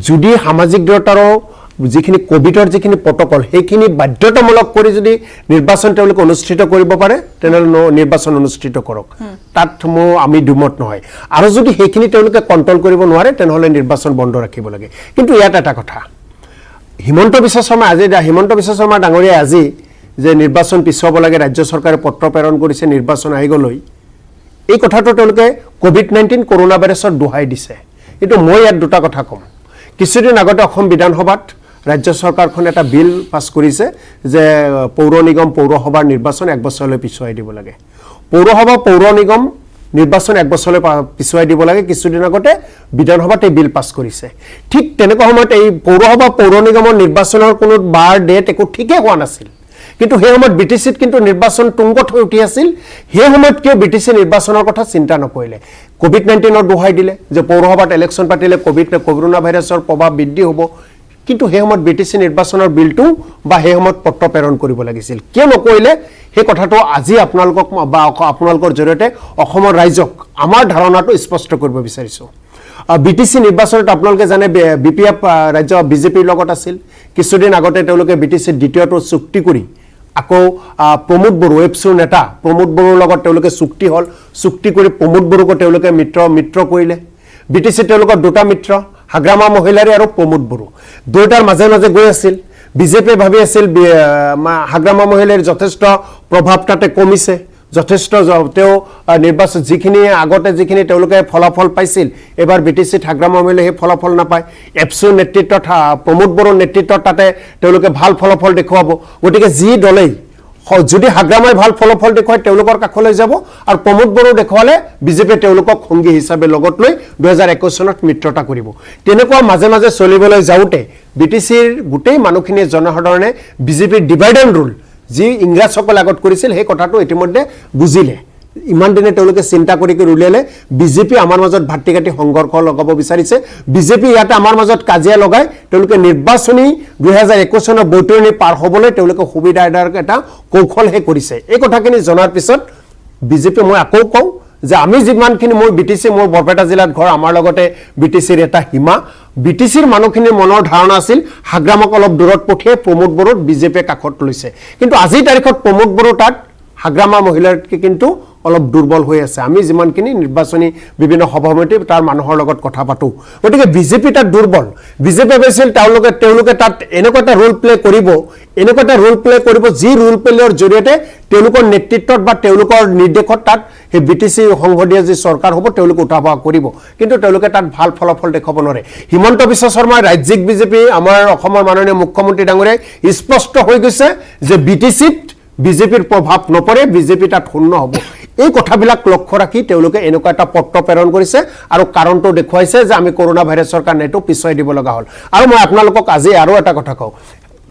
যদি সামাজিক দূৰত্বৰ যিখিনি কোভিডৰ যিখিনি প্ৰটকল সেইখিনি বাধ্যতামূলক কৰি যদি নিৰ্বাচন তেওঁলোকে অনুষ্ঠিত কৰিব পাৰে, তেনেহ'লে নিৰ্বাচন অনুষ্ঠিত কৰক, তাত আমি দুমত নহয়। আৰু যদি সেইখিনি তেওঁলোকে কণ্ট্ৰল কৰিব নোৱাৰে, তেনেহ'লে নিৰ্বাচন বন্ধ ৰাখিব লাগে। কিন্তু ইয়াত এটা কথা, হিমন্ত বিশ্ব শৰ্মা ডাঙৰীয়াই আজি যে নিৰ্বাচন পিছুৱাব লাগে, ৰাজ্য চৰকাৰে পত্ৰ প্ৰেৰণ কৰিছে নিৰ্বাচন আয়োগলৈ, এই কথাটো তেওঁলোকে COVID-19 কৰোণা ভাইৰাছৰ দোহাই দিছে। কিন্তু মই ইয়াত দুটা কথা ক'ম। কিছুদিন আগতে অসম বিধানসভাত ৰাজ্য চৰকাৰখনে এটা বিল পাছ কৰিছে যে পৌৰ নিগম পৌৰসভাৰ নিৰ্বাচন 1 বছৰলৈ পিছুৱাই দিব লাগে। পৌৰসভা পৌৰ নিগম নিৰ্বাচন 1 বছৰলৈ পিছুৱাই দিব লাগে, কিছুদিন আগতে বিধানসভাত এই বিল পাছ কৰিছে। ঠিক তেনেকুৱা সময়ত এই পৌৰসভা পৌৰ নিগমৰ নিৰ্বাচনৰ কোনো বাৰ ডেট একো ঠিকেই হোৱা নাছিল, কিন্তু সেই সময়ত BTCত কিন্তু নিৰ্বাচন তুংগত হৈ উঠি আছিল। সেই সময়ত কিয় BTC নিৰ্বাচনৰ কথা চিন্তা নকৰিলে? COVID-19ৰ দোহাই দিলে যে পৌৰসভাত ইলেকশ্যন পাতিলে কৰোণা ভাইৰাছৰ প্ৰভাৱ বৃদ্ধি হ'ব, কিন্তু সেই সময়ত BTC নিৰ্বাচনৰ বিলটো বা সেই সময়ত পত্ৰ প্ৰেৰণ কৰিব লাগিছিল, কিয় নকৰিলে? সেই কথাটো আজি আপোনালোকক বা আপোনালোকৰ জৰিয়তে অসমৰ ৰাইজক আমাৰ ধাৰণাটো স্পষ্ট কৰিব বিচাৰিছোঁ। BTC নিৰ্বাচনত আপোনালোকে জানে BPF ৰাজ্য বিজেপিৰ লগত আছিল, কিছুদিন আগতে তেওঁলোকে BTCৰ দ্বিতীয়টো চুক্তি কৰি আকৌ প্ৰমোদ বড়ো এপছুৰ নেতা প্ৰমোদ বড়োৰ লগত তেওঁলোকে চুক্তি হ'ল, চুক্তি কৰি প্ৰমোদ বড়োকো তেওঁলোকে মিত্ৰ কৰিলে। BTC তেওঁলোকৰ দুটা মিত্ৰ, হাগ্ৰামা মহিলাৰী আৰু প্ৰমোদ বড়ো, দুয়োটাৰ মাজে মাজে গৈ আছিল। বিজেপিয়ে ভাবি আছিল হাগ্ৰামা মহিলাৰীৰ যথেষ্ট প্ৰভাৱ তাতে কমিছে, যথেষ্ট তেওঁ নিৰ্বাচন যিখিনি তেওঁলোকে ফলাফল পাইছিল, এবাৰ BTCত হাগ্ৰামা মহিলাই সেই ফলাফল নাপায়। এপছুৰ নেতৃত্বত প্ৰমোদ বড়োৰ নেতৃত্বত তাতে তেওঁলোকে ভাল ফলাফল দেখুৱাব। গতিকে যি দলেই যদি হাগ্ৰামাই ভাল ফলাফল দেখুৱাই তেওঁলোকৰ কাষলৈ যাব, আৰু প্ৰমোদ বড়ো দেখুৱালে বিজেপিয়ে তেওঁলোকক সংগী হিচাপে লগত লৈ 2021 চনত মিত্ৰতা কৰিব। তেনেকুৱা মাজে মাজে চলিবলৈ যাওঁতে BTCৰ গোটেই মানুহখিনিয়ে জনসাধাৰণে বিজেপিৰ ডিভাইড এণ্ড ৰুল যি ইংৰাজসকলে আগত কৰিছিল সেই কথাটো ইতিমধ্যে বুজিলে। ইমান দিনে তেওঁলোকে চিন্তা কৰি উলিয়ালে বিজেপি আমাৰ মাজত ভাতৃ কাটি সংঘৰ্ষ লগাব বিচাৰিছে। বিজেপি ইয়াতে আমাৰ মাজত কাজিয়া লগাই তেওঁলোকে নিৰ্বাচনী 2021 চনৰ বৈতৰণি পাৰ হ'বলৈ তেওঁলোকে সুবিধা এটা কৌশলহে কৰিছে। এই কথাখিনি জনাৰ পিছত বিজেপি মই আকৌ কওঁ যে আমি যিমানখিনি মোৰ BTC মোৰ বৰপেটা জিলাত ঘৰ, আমাৰ লগতে BTCৰ এটা সীমা, BTCৰ মানুহখিনিৰ মনৰ ধাৰণা আছিল হাগ্ৰামক অলপ দূৰত পঠিয়াই প্ৰমোদ বড়োত বিজেপিয়ে কাষত লৈছে। কিন্তু আজিৰ তাৰিখত প্ৰমোদ বড়ো তাত হাগ্ৰামা মহিলাতকৈ কিন্তু অলপ দুৰ্বল হৈ আছে। আমি যিমানখিনি নিৰ্বাচনী বিভিন্ন সভাপতি তাৰ মানুহৰ লগত কথা পাতোঁ, গতিকে বিজেপি তাত দুৰ্বল। বিজেপিয়ে ভাবিছিল তেওঁলোকে তাত এনেকুৱা এটা ৰোল প্লে কৰিব, যি ৰোল প্লেৰ জৰিয়তে তেওঁলোকৰ নেতৃত্বত বা তেওঁলোকৰ নিৰ্দেশত তাত সেই BTC সংসদীয় যি চৰকাৰ হ'ব তেওঁলোকে উঠা বহা কৰিব, কিন্তু তেওঁলোকে তাত ভাল ফলাফল দেখুৱাব নোৱাৰে। হিমন্ত বিশ্ব শৰ্মাই ৰাজ্যিক বিজেপি আমাৰ অসমৰ মাননীয় মুখ্যমন্ত্ৰী ডাঙৰীয়াই স্পষ্ট হৈ গৈছে যে BTCত বিজেপিৰ প্ৰভাৱ নপৰে, বিজেপি তাত শূন্য হ'ব। এই কথাবিলাক লক্ষ্য ৰাখি তেওঁলোকে এনেকুৱা এটা পত্ৰ প্ৰেৰণ কৰিছে আৰু কাৰণটো দেখুৱাইছে যে আমি কৰোণা ভাইৰাছৰ কাৰণে এইটো পিছুৱাই দিব লগা হ'ল। আৰু মই আপোনালোকক আজি আৰু এটা কথা কওঁ,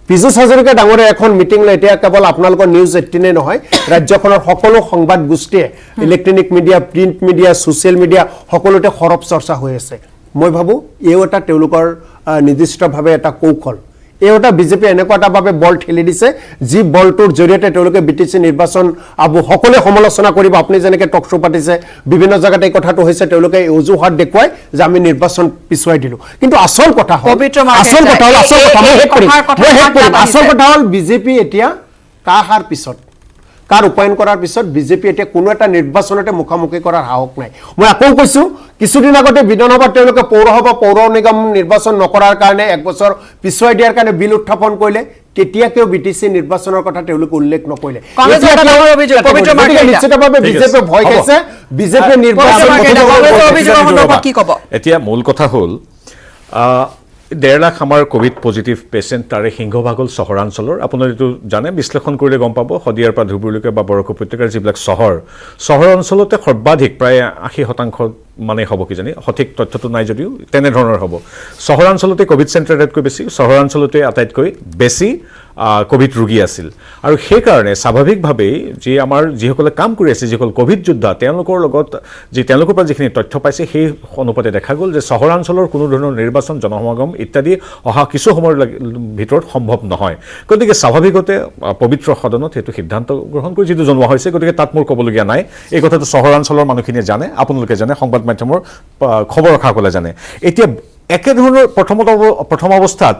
পীযুষ হাজৰিকা ডাঙৰীয়া এখন মিটিং লৈ এতিয়া কেৱল আপোনালোকৰ নিউজ 18 নহয়, ৰাজ্যখনৰ সকলো সংবাদ গোষ্ঠীয়ে electronic media, print media, social media সকলোতে সৰব চৰ্চা হৈ আছে। মই ভাবোঁ এও এটা তেওঁলোকৰ নিৰ্দিষ্টভাৱে এটা কৌশল। এটা বিজেপি এনেকুৱা এটা ভাবে বল ঠেলি দিছে যি বলটোৰ জৰিয়তে তেওঁলোকে বিটিচি নিৰ্বাচন সকলোৱে সমালোচনা কৰিব আপুনি যেনেকে টক শ্ব' পাতিছে বিভিন্ন জায়গাত এই কথাটো হৈছে তেওঁলোকে অজুহাত দেখুৱাই যে আমি নিৰ্বাচন পিছুৱাই দিলো কিন্তু আসল কথা হ'ল বিজেপি এতিয়া কাহাৰ পিছত কাৰ ৰূপায়ণ কৰাৰ পিছত বিজেপি এতিয়া কোনো এটা নিৰ্বাচনতে মুখামুখি কৰাৰ সাহস নাই মই আকৌ কৈছো কিছুদিন আগতে বিধানসভাত তেওঁলোকে পৌৰসভা পৌৰ নিগম নিৰ্বাচন নকৰাৰ কাৰণে এক বছৰ পিছুৱাই দিয়াৰ কাৰণে বিল উত্থাপন কৰিলে তেতিয়া কেউ বিটিসি নিৰ্বাচনৰ কথা তেওঁলোকে উল্লেখ নকৰিলে নিশ্চিতভাৱে বিজেপি ভয় খাইছে বিজেপি নিৰ্বাচন কি ক'ব এতিয়া মূল কথা হ'ল 1.5 লাখ আমাৰ কোভিড পজিটিভ পেচেণ্ট তাৰে সিংহভাগ হ'ল চহৰাঞ্চলৰ আপোনাৰ এইটো জানে বিশ্লেষণ কৰিলে গম পাব শদিয়াৰ পৰা ধুবুৰীলৈকে বা বৰক উপত্যকাৰ যিবিলাক চহৰ অঞ্চলতে সৰ্বাধিক প্ৰায় 80% মানে হ'ব কিজানি সঠিক তথ্যটো নাই যদিও তেনেধৰণৰ হ'ব চহৰাঞ্চলতে কোভিড চেণ্টাৰ আটাইতকৈ বেছি চহৰাঞ্চলতে আটাইতকৈ বেছি কোভিড ৰোগী আছিল আৰু সেই কাৰণে স্বাভাৱিকভাৱেই যে আমাৰ যিসকলে কাম কৰি আছে যিসকল কোভিড যোদ্ধা তেওঁলোকৰ লগত তেওঁলোকৰ পৰা যিখিনি তথ্য পাইছে সেই অনুপাতে দেখা গ'ল যে চহৰাঞ্চলৰ কোনো ধৰণৰ নিৰ্বাচন জনসমাগম ইত্যাদি অহা কিছু সময়ৰ ভিতৰত সম্ভৱ নহয় গতিকে স্বাভাৱিকতে পবিত্ৰ সদনত সেইটো সিদ্ধান্ত গ্ৰহণ কৰি যিটো জনোৱা হৈছে গতিকে তাত মোৰ ক'বলগীয়া নাই এই কথাটো চহৰাঞ্চলৰ মানুহখিনিয়ে জানে আপোনালোকে জানে সংবাদ মাধ্যমৰ খবৰ ৰখাসকলে জানে এতিয়া একেধৰণৰ প্ৰথম অৱস্থাত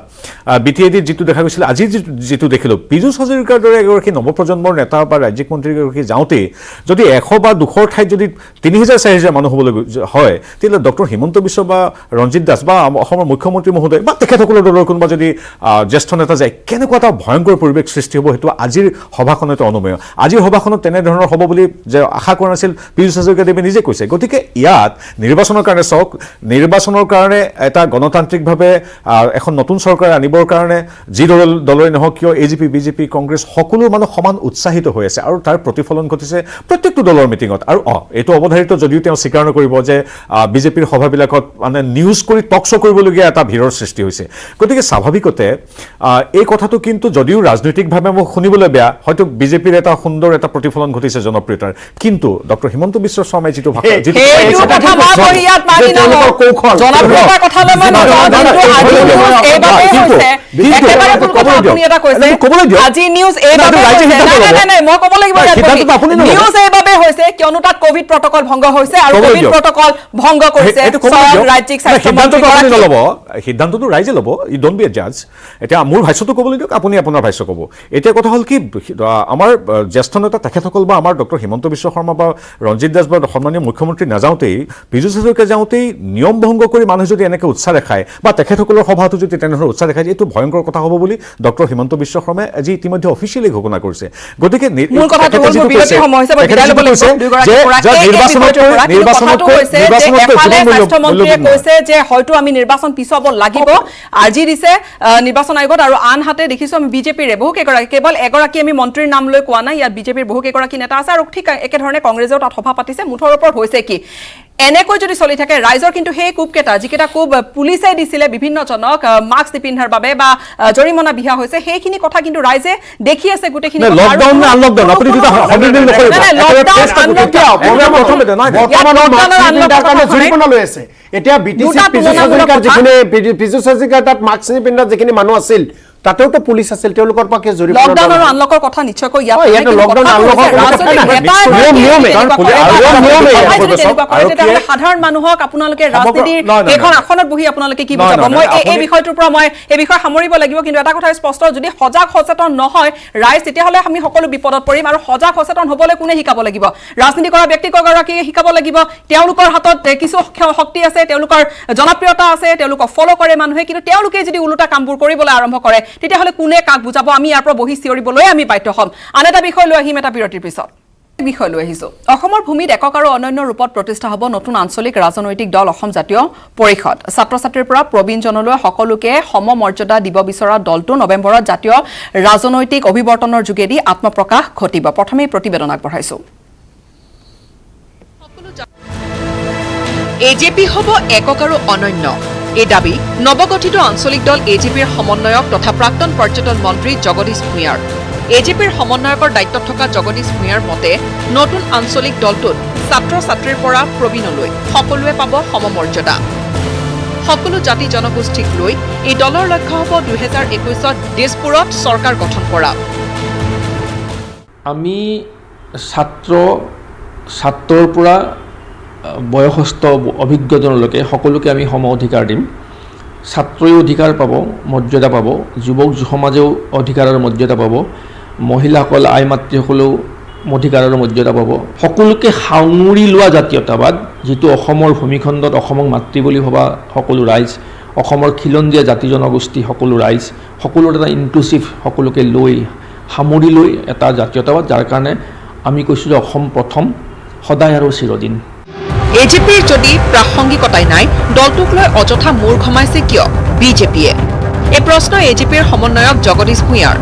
বিটিএডিত যিটো দেখা গৈছিল আজি যিটো দেখিলোঁ পীযুষ হাজৰিকাৰ দৰে এগৰাকী নৱপ্ৰজন্মৰ নেতা বা ৰাজ্যিক মন্ত্ৰীগৰাকী যাওঁতে যদি 100 বা 200 ঠাইত যদি 3000-4000 মানুহ হ'বলৈ হয় তেতিয়াহ'লে ডক্টৰ হিমন্ত বিশ্ব বা ৰঞ্জিত দাস বা অসমৰ মুখ্যমন্ত্ৰী মহোদয় বা তেখেতসকলৰ দলৰ কোনোবা যদি জ্যেষ্ঠ নেতা যায় কেনেকুৱা এটা ভয়ংকৰ পৰিৱেশ সৃষ্টি হ'ব সেইটো আজিৰ সভাখনতে অনুমেয় আজিৰ সভাখনত তেনেধৰণৰ হ'ব বুলি যে আশা কৰা নাছিল পীযুষ হাজৰিকাদেৱে নিজে কৈছে গতিকে ইয়াত নিৰ্বাচনৰ কাৰণে চাওক নিৰ্বাচনৰ কাৰণে এটা গণতান্ত্ৰিকভাৱে এখন নতুন চৰকাৰ আনিবৰ কাৰণে যি দলৰে নহওক কিয় এজিপি বিজেপি কংগ্ৰেছ সকলো মানুহ সমান উৎসাহিত হৈ আছে আৰু তাৰ প্ৰতিফলন ঘটিছে প্ৰত্যেকটো দলৰ মিটিঙত আৰু এইটো অৱধাৰিত যদিও তেওঁ স্বীকাৰ নকৰিব যে বিজেপিৰ সভাবিলাকত মানে নিউজ কৰি টক শ্ব' কৰিবলগীয়া এটা ভিৰৰ সৃষ্টি হৈছে গতিকে স্বাভাৱিকতে এই কথাটো কিন্তু যদিও ৰাজনৈতিকভাৱে মোক শুনিবলৈ বেয়া হয়তো বিজেপিৰ এটা সুন্দৰ এটা প্ৰতিফলন ঘটিছে জনপ্ৰিয়তাৰ কিন্তু ডক্টৰ হিমন্ত বিশ্ব শৰ্মাই যিটো কিয়নো তাত কোভিড প্ৰটকল ভংগ হৈছে আৰু কোভিড প্ৰটকল ভংগ কৰিছে ৰাজ্যিক স্বাস্থ্য সিদ্ধান্তটো ৰাইজে ল'ব ই ডোন্ট বি এ জাজ এতিয়া মোৰ ভাষ্যটো ক'বলৈ দিয়ক আপুনি আপোনাৰ ভাষ্য ক'ব এতিয়া কথা হ'ল কি আমাৰ জ্যেষ্ঠ নেতা তেখেতসকল বা আমাৰ ডক্টৰ হিমন্ত বিশ্ব শৰ্মা বা ৰঞ্জিত দাস বা সন্মানীয় মুখ্যমন্ত্ৰী নাযাওঁতেই পীযুষ হাজৰিকা যাওঁতেই নিয়ম ভংগ কৰি মানুহ যদি এনেকৈ উৎসাহ দেখায় বা তেখেতসকলৰ সভাটো যদি তেনেধৰণৰ উৎসাহ দেখায় এইটো ভয়ংকৰ কথা হ'ব বুলি ডক্টৰ হিমন্ত বিশ্ব শৰ্মাই আজি ইতিমধ্যে অফিচিয়েলি ঘোষণা কৰিছে গতিকে হয়তো আমি নিৰ্বাচন পিছুৱাব লাগিব আজি দিছে নিৰ্বাচন আয়োগত আৰু আনহাতে দেখিছো আমি বিজেপিৰে বহুকেইগৰাকী কেৱল এগৰাকী আমি মন্ত্ৰীৰ নাম লৈ কোৱা নাই ইয়াত বিজেপিৰ বহুকেইগৰাকী নেতা আছে আৰু ঠিক একেধৰণে কংগ্ৰেছেও তাত সভা পাতিছে মুঠৰ ওপৰত হৈছে কি এনেকৈ যদি চলি থাকে ৰাইজৰ কিন্তু সেই কুপকেইটা যিকেইটা কুপ পুলিচে দিছিলে বিভিন্নজনক মাস্ক নিপিন্ধাৰ বাবে বা জৰিমনা বিহা হৈছে সেইখিনি কথা কিন্তু ৰাইজে দেখি আছে গোটেইখিনি এতিয়া বিটিচি পীযুষ হাজৰিকাৰ তাত মাস্ক নিপিন্ধা যিখিনি মানুহ আছিল তাতেওতো পুলিচ আছিল তেওঁলোকৰ পাকে জৰিমনা লকডাউন আৰু আনলকৰ কথা নিশ্চয়কৈ ইয়াত সাধাৰণ মানুহক আপোনালোকে ৰাজনীতিৰ এখন আসনত বহি আপোনালোকে কি বুজাব মই এই বিষয়টোৰ পৰা মই এই বিষয় সামৰিব লাগিব কিন্তু এটা কথা স্পষ্ট যদি সজাগ সচেতন নহয় ৰাইজ তেতিয়াহ'লে আমি সকলো বিপদত পৰিম আৰু সজাগ সচেতন হ'বলৈ কোনে শিকাব লাগিব ৰাজনীতি কৰা ব্যক্তিগৰাকীয়ে শিকাব লাগিব তেওঁলোকৰ হাতত কিছু শক্তি আছে তেওঁলোকৰ জনপ্ৰিয়তা আছে তেওঁলোকক ফ'ল' কৰে মানুহে কিন্তু তেওঁলোকে যদি ওলোটা কামবোৰ কৰিবলৈ আৰম্ভ কৰে তেতিয়াহ'লে কোনে কাক বুজাব আমি ইয়াৰ পৰা বহি চিঞৰিবলৈ আমি বাধ্য হ'ম আন এটা বিষয় লৈ আহিম এটা বিৰতিৰ পিছত বিষয় লৈ আহিছো অসমৰ ভূমিত একক আৰু অনন্য ৰূপত প্ৰতিষ্ঠা হ'ব নতুন আঞ্চলিক ৰাজনৈতিক দল অসম জাতীয় পৰিষদ ছাত্ৰ ছাত্ৰীৰ পৰা প্ৰবীণজনলৈ সকলোকে সমমৰ্যাদা দিব বিচৰা দলটো নৱেম্বৰত জাতীয় ৰাজনৈতিক অভিৱৰ্তনৰ যোগেদি আত্মপ্ৰকাশ ঘটিব প্ৰথমেই প্ৰতিবেদন আগবঢ়াইছো এজেপি হ'ব একক আৰু অনন্য এই দাবী নৱগঠিত আঞ্চলিক দল এজেপিৰ সমন্বয়ক তথা প্ৰাক্তন পৰ্যটন মন্ত্ৰী জগদীশ ভূঞাৰ এজেপিৰ সমন্বয়কৰ দায়িত্বত থকা জগদীশ ভূঞাৰ মতে নতুন আঞ্চলিক দলটোত ছাত্ৰ ছাত্ৰীৰ পৰা প্ৰবীণলৈ সকলোৱে পাব সমমৰ্যাদা সকলো জাতি জনগোষ্ঠীক লৈ এই দলৰ লক্ষ্য হ'ব 2021 দিছপুৰত চৰকাৰ গঠন কৰা। আমি ছাত্ৰৰ পৰা বয়সস্থ অভিজ্ঞজনলৈকে সকলোকে আমি সম অধিকাৰ দিম। ছাত্ৰই অধিকাৰ পাব, মৰ্যাদা পাব, যুৱক সমাজেও অধিকাৰৰ মৰ্যাদা পাব, মহিলাসকল আই মাতৃসকলেও অধিকাৰৰ মৰ্যাদা পাব। সকলোকে সাঙুৰি লোৱা জাতীয়তাবাদ, যিটো অসমৰ ভূমিখণ্ডত অসমক মাতৃ বুলি ভবা সকলো ৰাইজ, অসমৰ খিলঞ্জীয়া জাতি জনগোষ্ঠী সকলো ৰাইজ, সকলো এটা ইনক্লুচিভ, সকলোকে লৈ সামৰি লৈ এটা জাতীয়তাবাদ, যাৰ কাৰণে আমি কৈছোঁ যে অসম প্ৰথম, সদায় আৰু চিৰদিন। এজেপিৰ যদি প্ৰাসংগিকতাই নাই, দলটোক লৈ অযথা মূৰ ঘমাইছে কিয় বিজেপিয়ে? এই প্ৰশ্ন এজেপিৰ সমন্বয়ক জগদীশ ভূঞাৰ।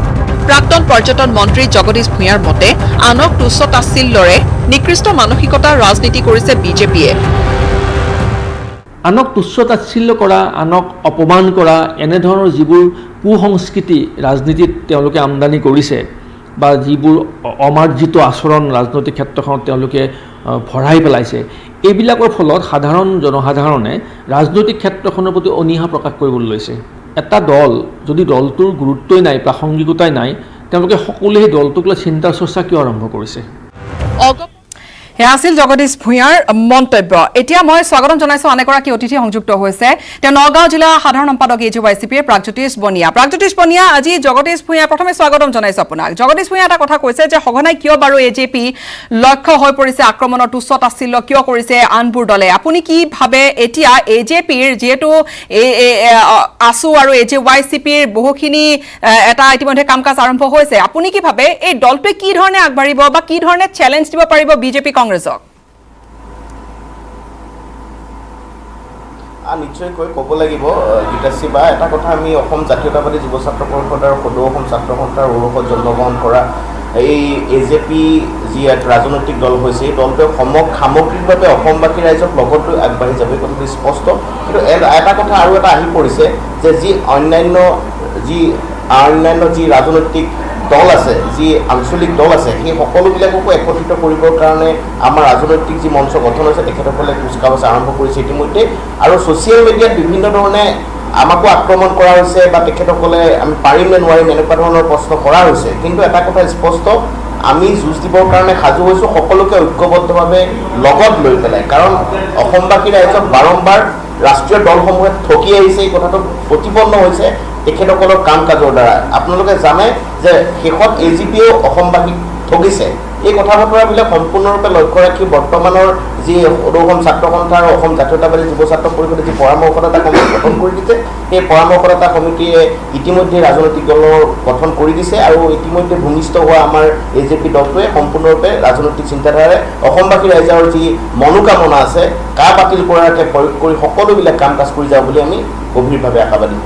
প্ৰাক্তন পৰ্যটন মন্ত্ৰী জগদীশ ভূঞাৰ মতে আনক তুচ্ছ তাচ্ছিল্যৰে নিকৃষ্ট মানসিকতাৰ ৰাজনীতি কৰিছে বিজেপিয়ে। আনক তুচ্ছ তাচ্ছিল্য কৰা, আনক অপমান কৰা, এনেধৰণৰ যিবোৰ কুসংস্কৃতি ৰাজনীতিত তেওঁলোকে আমদানি কৰিছে বা যিবোৰ অমাৰ্জিত আচৰণ ৰাজনৈতিক ক্ষেত্ৰখনত তেওঁলোকে ভৰাই পেলাইছে, এইবিলাকৰ ফলত সাধাৰণ জনসাধাৰণে ৰাজনৈতিক ক্ষেত্ৰখনৰ প্ৰতি অনীহা প্ৰকাশ কৰিবলৈ লৈছে। এটা দল যদি দলটোৰ গুৰুত্বই নাই, প্ৰাসংগিকতাই নাই, তেওঁলোকে সকলোৱে সেই দলটোক লৈ চিন্তা চৰ্চা কিয় আৰম্ভ কৰিছে? সেয়া আছিল জগদীশ ভূঞাৰ মন্তব্য। এতিয়া মই স্বাগতম জনাইছো আন এগৰাকী অতিথি সংযুক্ত হৈছে, তেওঁ নগাঁও জিলা সাধাৰণ সম্পাদক AJYCPৰ প্ৰাগজ্যোতিষ বনিয়া। প্ৰাগজ্যোতিষ বনিয়া, আজি জগদীশ ভূঞা, প্ৰথমে স্বাগতম জনাইছো আপোনাক। জগদীশ ভূঞা এটা কথা কৈছে যে সঘনাই কিয় বাৰু এজেপি লক্ষ্য হৈ পৰিছে, আক্ৰমণৰ তুচ্ছ তাচ্ছিল্য কিয় কৰিছে আনবোৰ দলে? আপুনি কি ভাবে এতিয়া এজেপিৰ যিহেতু আছু আৰু AJYCPৰ বহুখিনি এটা ইতিমধ্যে কাম কাজ আৰম্ভ হৈছে, আপুনি কি ভাবে এই দলটোৱে কি ধৰণে আগবাঢ়িব বা কি ধৰণে চেলেঞ্জ দিব পাৰিব বিজেপি কংগ্ৰেছক? নিশ্চয়কৈ ক'ব লাগিব গীতাশ্ৰী বা এটা কথা, আমি অসম জাতীয়তাবাদী যুৱ ছাত্ৰ পৰিষদ আৰু সদৌ অসম ছাত্ৰ সন্থাৰ ঔৰসত জন্মগ্ৰহণ কৰা এই এজেপি যি এক ৰাজনৈতিক দল হৈছে, এই দলটোৱে সামগ্ৰিকভাৱে অসমবাসী ৰাইজক লগত লৈ আগবাঢ়ি যাব, এই কথাটো স্পষ্ট। কিন্তু এটা কথা আৰু এটা আহি পৰিছে যে অন্যান্য যি ৰাজনৈতিক দল আছে, যি আঞ্চলিক দল আছে, সেই সকলোবিলাককো একত্ৰিত কৰিবৰ কাৰণে আমাৰ ৰাজনৈতিক যি মঞ্চ গঠন হৈছে, তেখেতসকলে কুচকাৱাজ আৰম্ভ কৰিছে ইতিমধ্যে। আৰু ছ'চিয়েল মিডিয়াত বিভিন্ন ধৰণে আমাকো আক্ৰমণ কৰা হৈছে বা তেখেতসকলে আমি পাৰিম নে নোৱাৰিম এনেকুৱা ধৰণৰ প্ৰশ্ন কৰা হৈছে। কিন্তু এটা কথা স্পষ্ট, আমি যুঁজ দিবৰ কাৰণে সাজু হৈছোঁ, সকলোকে ঐক্যবদ্ধভাৱে লগত লৈ পেলাই। কাৰণ অসমবাসী ৰাইজক বাৰম্বাৰ ৰাষ্ট্ৰীয় দলসমূহে ঠকি আহিছে, এই কথাটো প্ৰতিপন্ন হৈছে তেখেতসকলৰ কাম কাজৰ দ্বাৰা। আপোনালোকে জানে যে শেষত এজেপিয়েও অসমবাসীক ঠগিছে। এই কথা বতৰাবিলাক সম্পূৰ্ণৰূপে লক্ষ্য ৰাখি বৰ্তমানৰ যি সদৌ অসম ছাত্ৰ সন্থা আৰু অসম জাতীয়তাবাদী যুৱ ছাত্ৰ পৰিষদে যি পৰামৰ্শদাতা সমিতি গঠন কৰি দিছে, সেই পৰামৰ্শদাতা সমিতিয়ে ইতিমধ্যে ৰাজনৈতিক দলৰ গঠন কৰি দিছে আৰু ইতিমধ্যে ভূমিষ্ঠ হোৱা আমাৰ এজেপি দলটোৱে সম্পূৰ্ণৰূপে ৰাজনৈতিক চিন্তাধাৰাৰে অসমবাসী ৰাইজৰ যি মনোকামনা আছে, কা বাতিল কৰাকে প্ৰয়োগ কৰি সকলোবিলাক কাম কাজ কৰি যাব বুলি আমি গভীৰভাৱে আশাবাদী।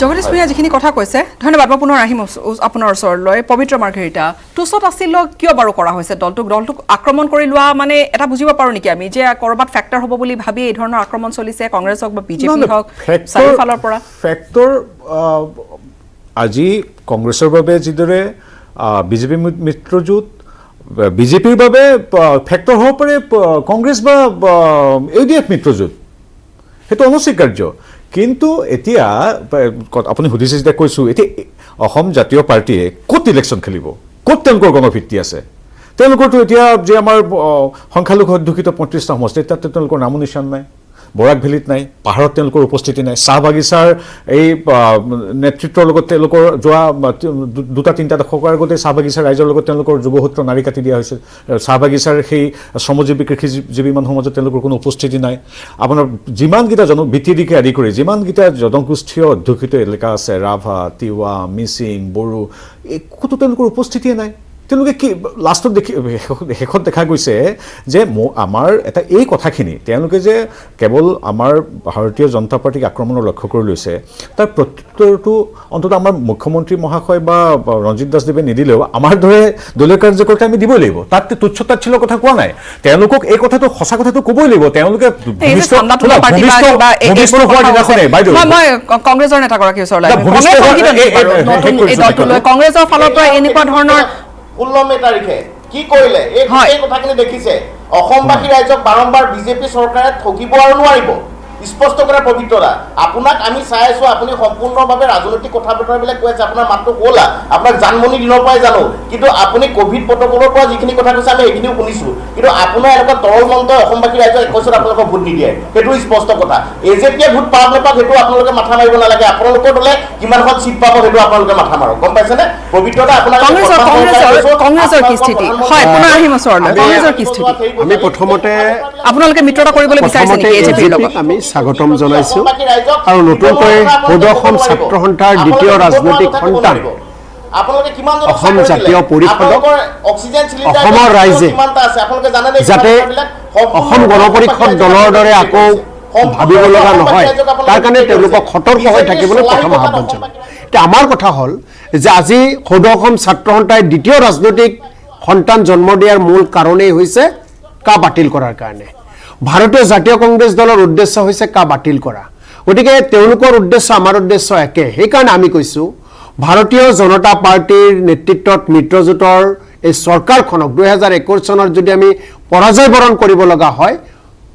জগদীশ ভূঞা যিখিনি কথা কৈছে, ধন্যবাদ। মই পুনৰ আহিম আপোনাৰ ওচৰলৈ। পবিত্ৰ মাৰ্ঘেৰিটা, তুচ্ছ তাচ্ছিল্য কিয় বাৰু কৰা হৈছে? দলটোক আক্ৰমণ কৰি লোৱা মানে এটা বুজিব পাৰোঁ নেকি আমি যে ক'ৰবাত ফেক্টৰ হ'ব বুলি ভাবি এই ধৰণৰ আক্ৰমণ চলিছে, কংগ্ৰেছ হওক বা বিজেপি হওক, চাৰিওফালৰ পৰা? ফেক্টৰ আজি কংগ্ৰেছৰ বাবে যিদৰে বিজেপি মিত্ৰজোঁট, বিজেপিৰ বাবে ফেক্টৰ হ'ব পাৰে কংগ্ৰেছ বা UDF মিত্ৰজোঁট, সেইটো অনস্বীকাৰ্য। কিন্তু এতিয়া আপুনি সুধিছে যেতিয়া কৈছোঁ, এতিয়া অসম জাতীয় পাৰ্টীয়ে ক'ত ইলেকশ্যন খেলিব, ক'ত তেওঁলোকৰ গণভিত্তি আছে? তেওঁলোকৰতো এতিয়া যে আমাৰ সংখ্যালঘু অধ্যুষিত 35টা সমষ্টিত, তাত তেওঁলোকৰ নামো নিচান নাই, বৰাক ভেলীত নাই, পাহাৰত তেওঁলোকৰ উপস্থিতি নাই, চাহ বাগিচাৰ এই নেতৃত্বৰ লগত তেওঁলোকৰ যোৱা 2-3টা দশকৰ আগতে চাহ বাগিচাৰ ৰাইজৰ লগত তেওঁলোকৰ যুৱসূত্ৰ নাৰী কাটি দিয়া হৈছিল। চাহ বাগিচাৰ সেই শ্ৰমজীৱী কৃষিজীৱী মানুহৰ মাজত তেওঁলোকৰ কোনো উপস্থিতি নাই। আপোনাৰ যিমানকেইটা BTDকে আদি কৰি যিমানকেইটা জনগোষ্ঠীয় অধ্যুষিত এলেকা আছে, ৰাভা, তিৱা, মিচিং, বড়ো, ক'তো তেওঁলোকৰ উপস্থিতিয়ে নাই। তেওঁলোকে কি লাষ্টত শেষত দেখা গৈছে যে আমাৰ এটা এই কথাখিনি তেওঁলোকে যে কেৱল আমাৰ ভাৰতীয় জনতা পাৰ্টীক আক্ৰমণৰ লক্ষ্য কৰি লৈছে, তাৰ প্ৰত্যুত্তৰটো অন্ততঃ আমাৰ মুখ্যমন্ত্ৰী মহাশয় বা ৰঞ্জিত দাসদেৱে নিদিলেও আমাৰ দৰে দলীয় কাৰ্যকৰ্তা আমি দিবই লাগিব। তাত তুচ্ছ তাচ্ছিল্যৰ কথা কোৱা নাই, তেওঁলোকক এই কথাটো সঁচা কথাটো ক'বই লাগিব। তেওঁলোকে মই কংগ্ৰেছৰ নেতাগৰাকীৰ ওচৰলৈ কংগ্ৰেছৰ ফালৰ পৰা এনেকুৱা ধৰণৰ 16 মে তাৰিখে কি কৰিলে এই কথাখিনি দেখিছে। অসমবাসী ৰাইজক বাৰম্বাৰ বিজেপি চৰকাৰে ঠগিব আৰু নোৱাৰিব স্পষ্ট কৰাৰ পবিত্ৰতা আপোনাক আমি চাই আছো আপুনি সম্পূৰ্ণভাৱে ৰাজনৈতিক কথা বতৰাবিলাক কৈ আছে আপোনাৰ মাতটো ক'লা আপোনাক জানমনি দিনৰ পৰাই জানো কিন্তু আপুনি কোভিড প্ৰটকলৰ পৰা যিখিনি কথা কৈছে আমি এইখিনিও শুনিছো কিন্তু আপোনাৰ এনেকুৱা তৰল মন্ত্ৰই অসমবাসী ৰাইজক একৈছত আপোনালোকক ভোট নিদিয়ে সেইটো স্পষ্ট কথা এজেপিয়ে ভোট পাওক নাপাওক সেইটো আপোনালোকে মাথা মাৰিব নালাগে আপোনালোকৰ দলে কিমানখন চিট পাব সেইটো আপোনালোকে মাথা মাৰক গম পাইছেনে পবিত্ৰতা কংগ্ৰেছৰ কি স্থিতি হয় পুনৰ আহিম ওচৰলৈ কংগ্ৰেছৰ কি স্থিতি আমি প্ৰথমতে আপোনালোকে মিত্ৰতা কৰিবলৈ বিচাৰিছে নেকি এজেপিৰ লগত আমি স্বাগতম জনাইছো আৰু নতুনকৈ সদৌ ছাত্ৰ সন্থাৰ দ্বিতীয় ৰাজনৈতিক সন্তান অসম জাতীয় পৰিষদক অসমৰ ৰাইজে যাতে অসম গণ পৰিষদ দলৰ দৰে আকৌ ভাবিব লগা নহয় তাৰ কাৰণে তেওঁলোকক সতৰ্ক হৈ থাকিবলৈ প্ৰথম আহ্বান জনায় এতিয়া আমাৰ কথা হ'ল যে আজি সদৌ অসম ছাত্ৰ সন্থাই দ্বিতীয় ৰাজনৈতিক সন্তান জন্ম দিয়াৰ মূল কাৰণেই হৈছে কা বাতিল কৰাৰ কাৰণে ভাৰতীয় জাতীয় কংগ্ৰেছ দলৰ উদ্দেশ্য হৈছে কা বাতিল কৰা গতিকে তেওঁলোকৰ উদ্দেশ্য আমাৰ উদ্দেশ্য একে সেইকাৰণে আমি কৈছোঁ ভাৰতীয় জনতা পাৰ্টিৰ নেতৃত্বত মিত্ৰজোঁটৰ এই চৰকাৰখনক 2021 চনত যদি আমি পৰাজয় বৰণ কৰিব লগা হয়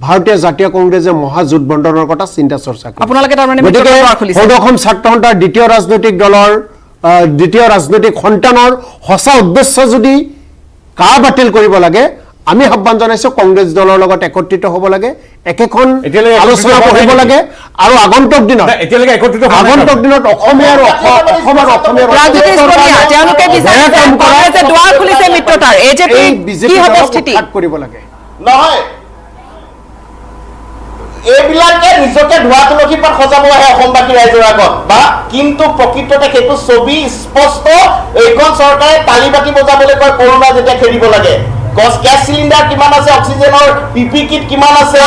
ভাৰতীয় জাতীয় কংগ্ৰেছে মহাযুদ্ধ বন্ধনৰ কথা চিন্তা চৰ্চা কৰে আপোনালোকে তাৰমানে গতিকে সদৌ অসম ছাত্ৰ সন্থাৰ দ্বিতীয় ৰাজনৈতিক দলৰ দ্বিতীয় ৰাজনৈতিক সন্তানৰ সঁচা উদ্দেশ্য যদি কা বাতিল কৰিব লাগে আমি আহ্বান জনাইছো কংগ্ৰেছ দলৰ লগত একত্ৰিত হ'ব লাগে একেখন আলোচনা কৰিব লাগে আৰু আগন্তুক দিনত অসমীয়া আৰু তেওঁলোকে বিচাৰিছে কংগ্ৰেছে দুৱাৰ খুলিছে মিত্ৰতাৰ এজেপি কি হ'ব স্থিতি কৰিব লাগে নহয় এইবিলাকে নিজকে ধোৱা তুলসী পাত সজাব আহে অসমবাসী ৰাইজৰ আগত বা কিন্তু প্ৰকৃততে সেইটো ছবি স্পষ্ট এইখন চৰকাৰে তালি বাতি বজাবলৈ কয় কৰোণা যেতিয়া খেলিব লাগে গছ গেছ চিলিণ্ডাৰ কিমান আছে অক্সিজেনৰ পিপি কিট কিমান আছে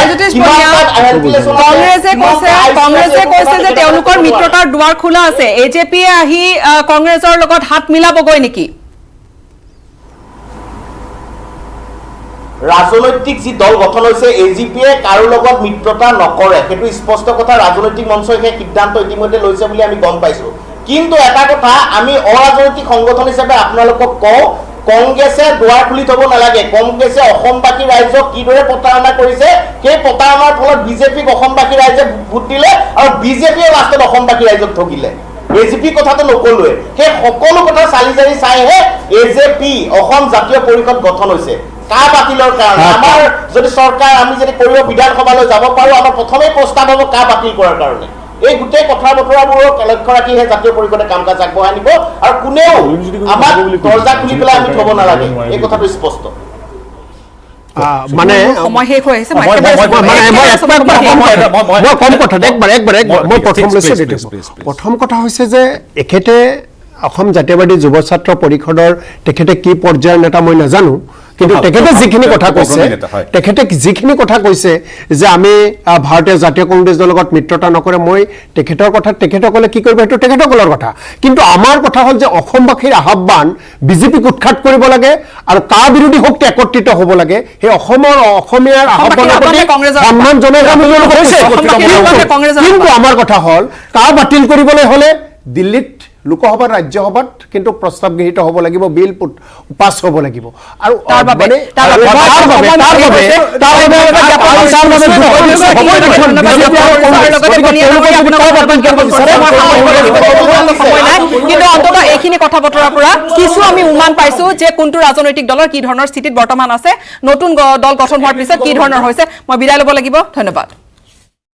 কংগ্ৰেছে কৈছে যে তেওঁলোকৰ মিত্ৰতাৰ দুৱাৰ খোলা আছে এজেপিয়ে আহি কংগ্ৰেছৰ লগত হাত মিলাবগৈ নেকি ৰাজনৈতিক যি দল গঠন হৈছে এজিপিয়ে কাৰো লগত মিত্ৰতা নকৰে সেইটো স্পষ্ট কথা ৰাজনৈতিক মঞ্চই সেই সিদ্ধান্ত ইতিমধ্যে লৈছে বুলি আমি গম পাইছো কিন্তু এটা কথা আমি অৰাজনৈতিক সংগঠন হিচাপে আপোনালোকক কওঁ কংগ্ৰেছে দুৱাৰ খুলি থব নালাগে কংগ্ৰেছে অসমবাসী ৰাইজক কিদৰে প্ৰতাৰণা কৰিছে সেই প্ৰতাৰণাৰ ফলত বিজেপিক অসমবাসী ৰাইজে ভোট দিলে আৰু বিজেপিয়ে লাষ্টত অসমবাসী ৰাইজক ঠগিলে এজিপি কথাটো নকলোৱে সেই সকলো কথা চালি জাৰি চাইহে এজেপি অসম জাতীয় পৰিষদ গঠন হৈছে কা বাতিলৰ কাৰণে আমাৰ যদি চৰকাৰ আমি যদি কৰিব বিধানসভালৈ যাব পাৰো আমাৰ প্ৰথমে প্ৰস্তাৱ হ'ব কা বাতিল কৰাৰ কাৰণে এই গোটেই কথা বতৰাবোৰক লক্ষ্য ৰাখিহে জাতীয় পৰিষদে কাম কাজ আগবঢ়াই নিব আৰু কোনেও আমাক দৰ্জা খুলি পেলাই আমি থব নালাগে এই কথাটো স্পষ্ট মানে সময় শেষ হৈ আহিছে প্ৰথম কথা হৈছে যে এখেতে অসম জাতীয়বাদী যুৱ ছাত্ৰ পৰিষদৰ তেখেতে কি পৰ্যায়ৰ নেতা মই নাজানো কিন্তু তেখেতে যিখিনি কথা কৈছে যে আমি ভাৰতীয় জাতীয় কংগ্ৰেছ দলৰ লগত মিত্ৰতা নকৰে মই তেখেতসকলে কি কৰিব সেইটো তেখেতসকলৰ কথা কিন্তু আমাৰ কথা হ'ল যে অসমবাসীৰ আহ্বান বিজেপিক উৎখাত কৰিব লাগে আৰু কা বিৰোধী শক্তি একত্ৰিত হ'ব লাগে সেই অসমীয়াৰ আহ্বানৰ প্ৰতি সন্মান জনাই কিন্তু আমাৰ কথা হ'ল কা বাতিল কৰিবলৈ হ'লে দিল্লীত লোকসভাত ৰাজ্যসভাত কিন্তু প্ৰস্তাৱ গৃহীত হ'ব লাগিব বিল পাছ হ'ব লাগিব আৰু কিন্তু অন্তত এইখিনি কথা বতৰাৰ পৰা কিছু আমি উমান পাইছো যে কোনটো ৰাজনৈতিক দলৰ কি ধৰণৰ স্থিতিত বৰ্তমান আছে নতুন দল গঠন হোৱাৰ পিছত কি ধৰণৰ হৈছে মই বিদায় ল'ব লাগিব ধন্যবাদ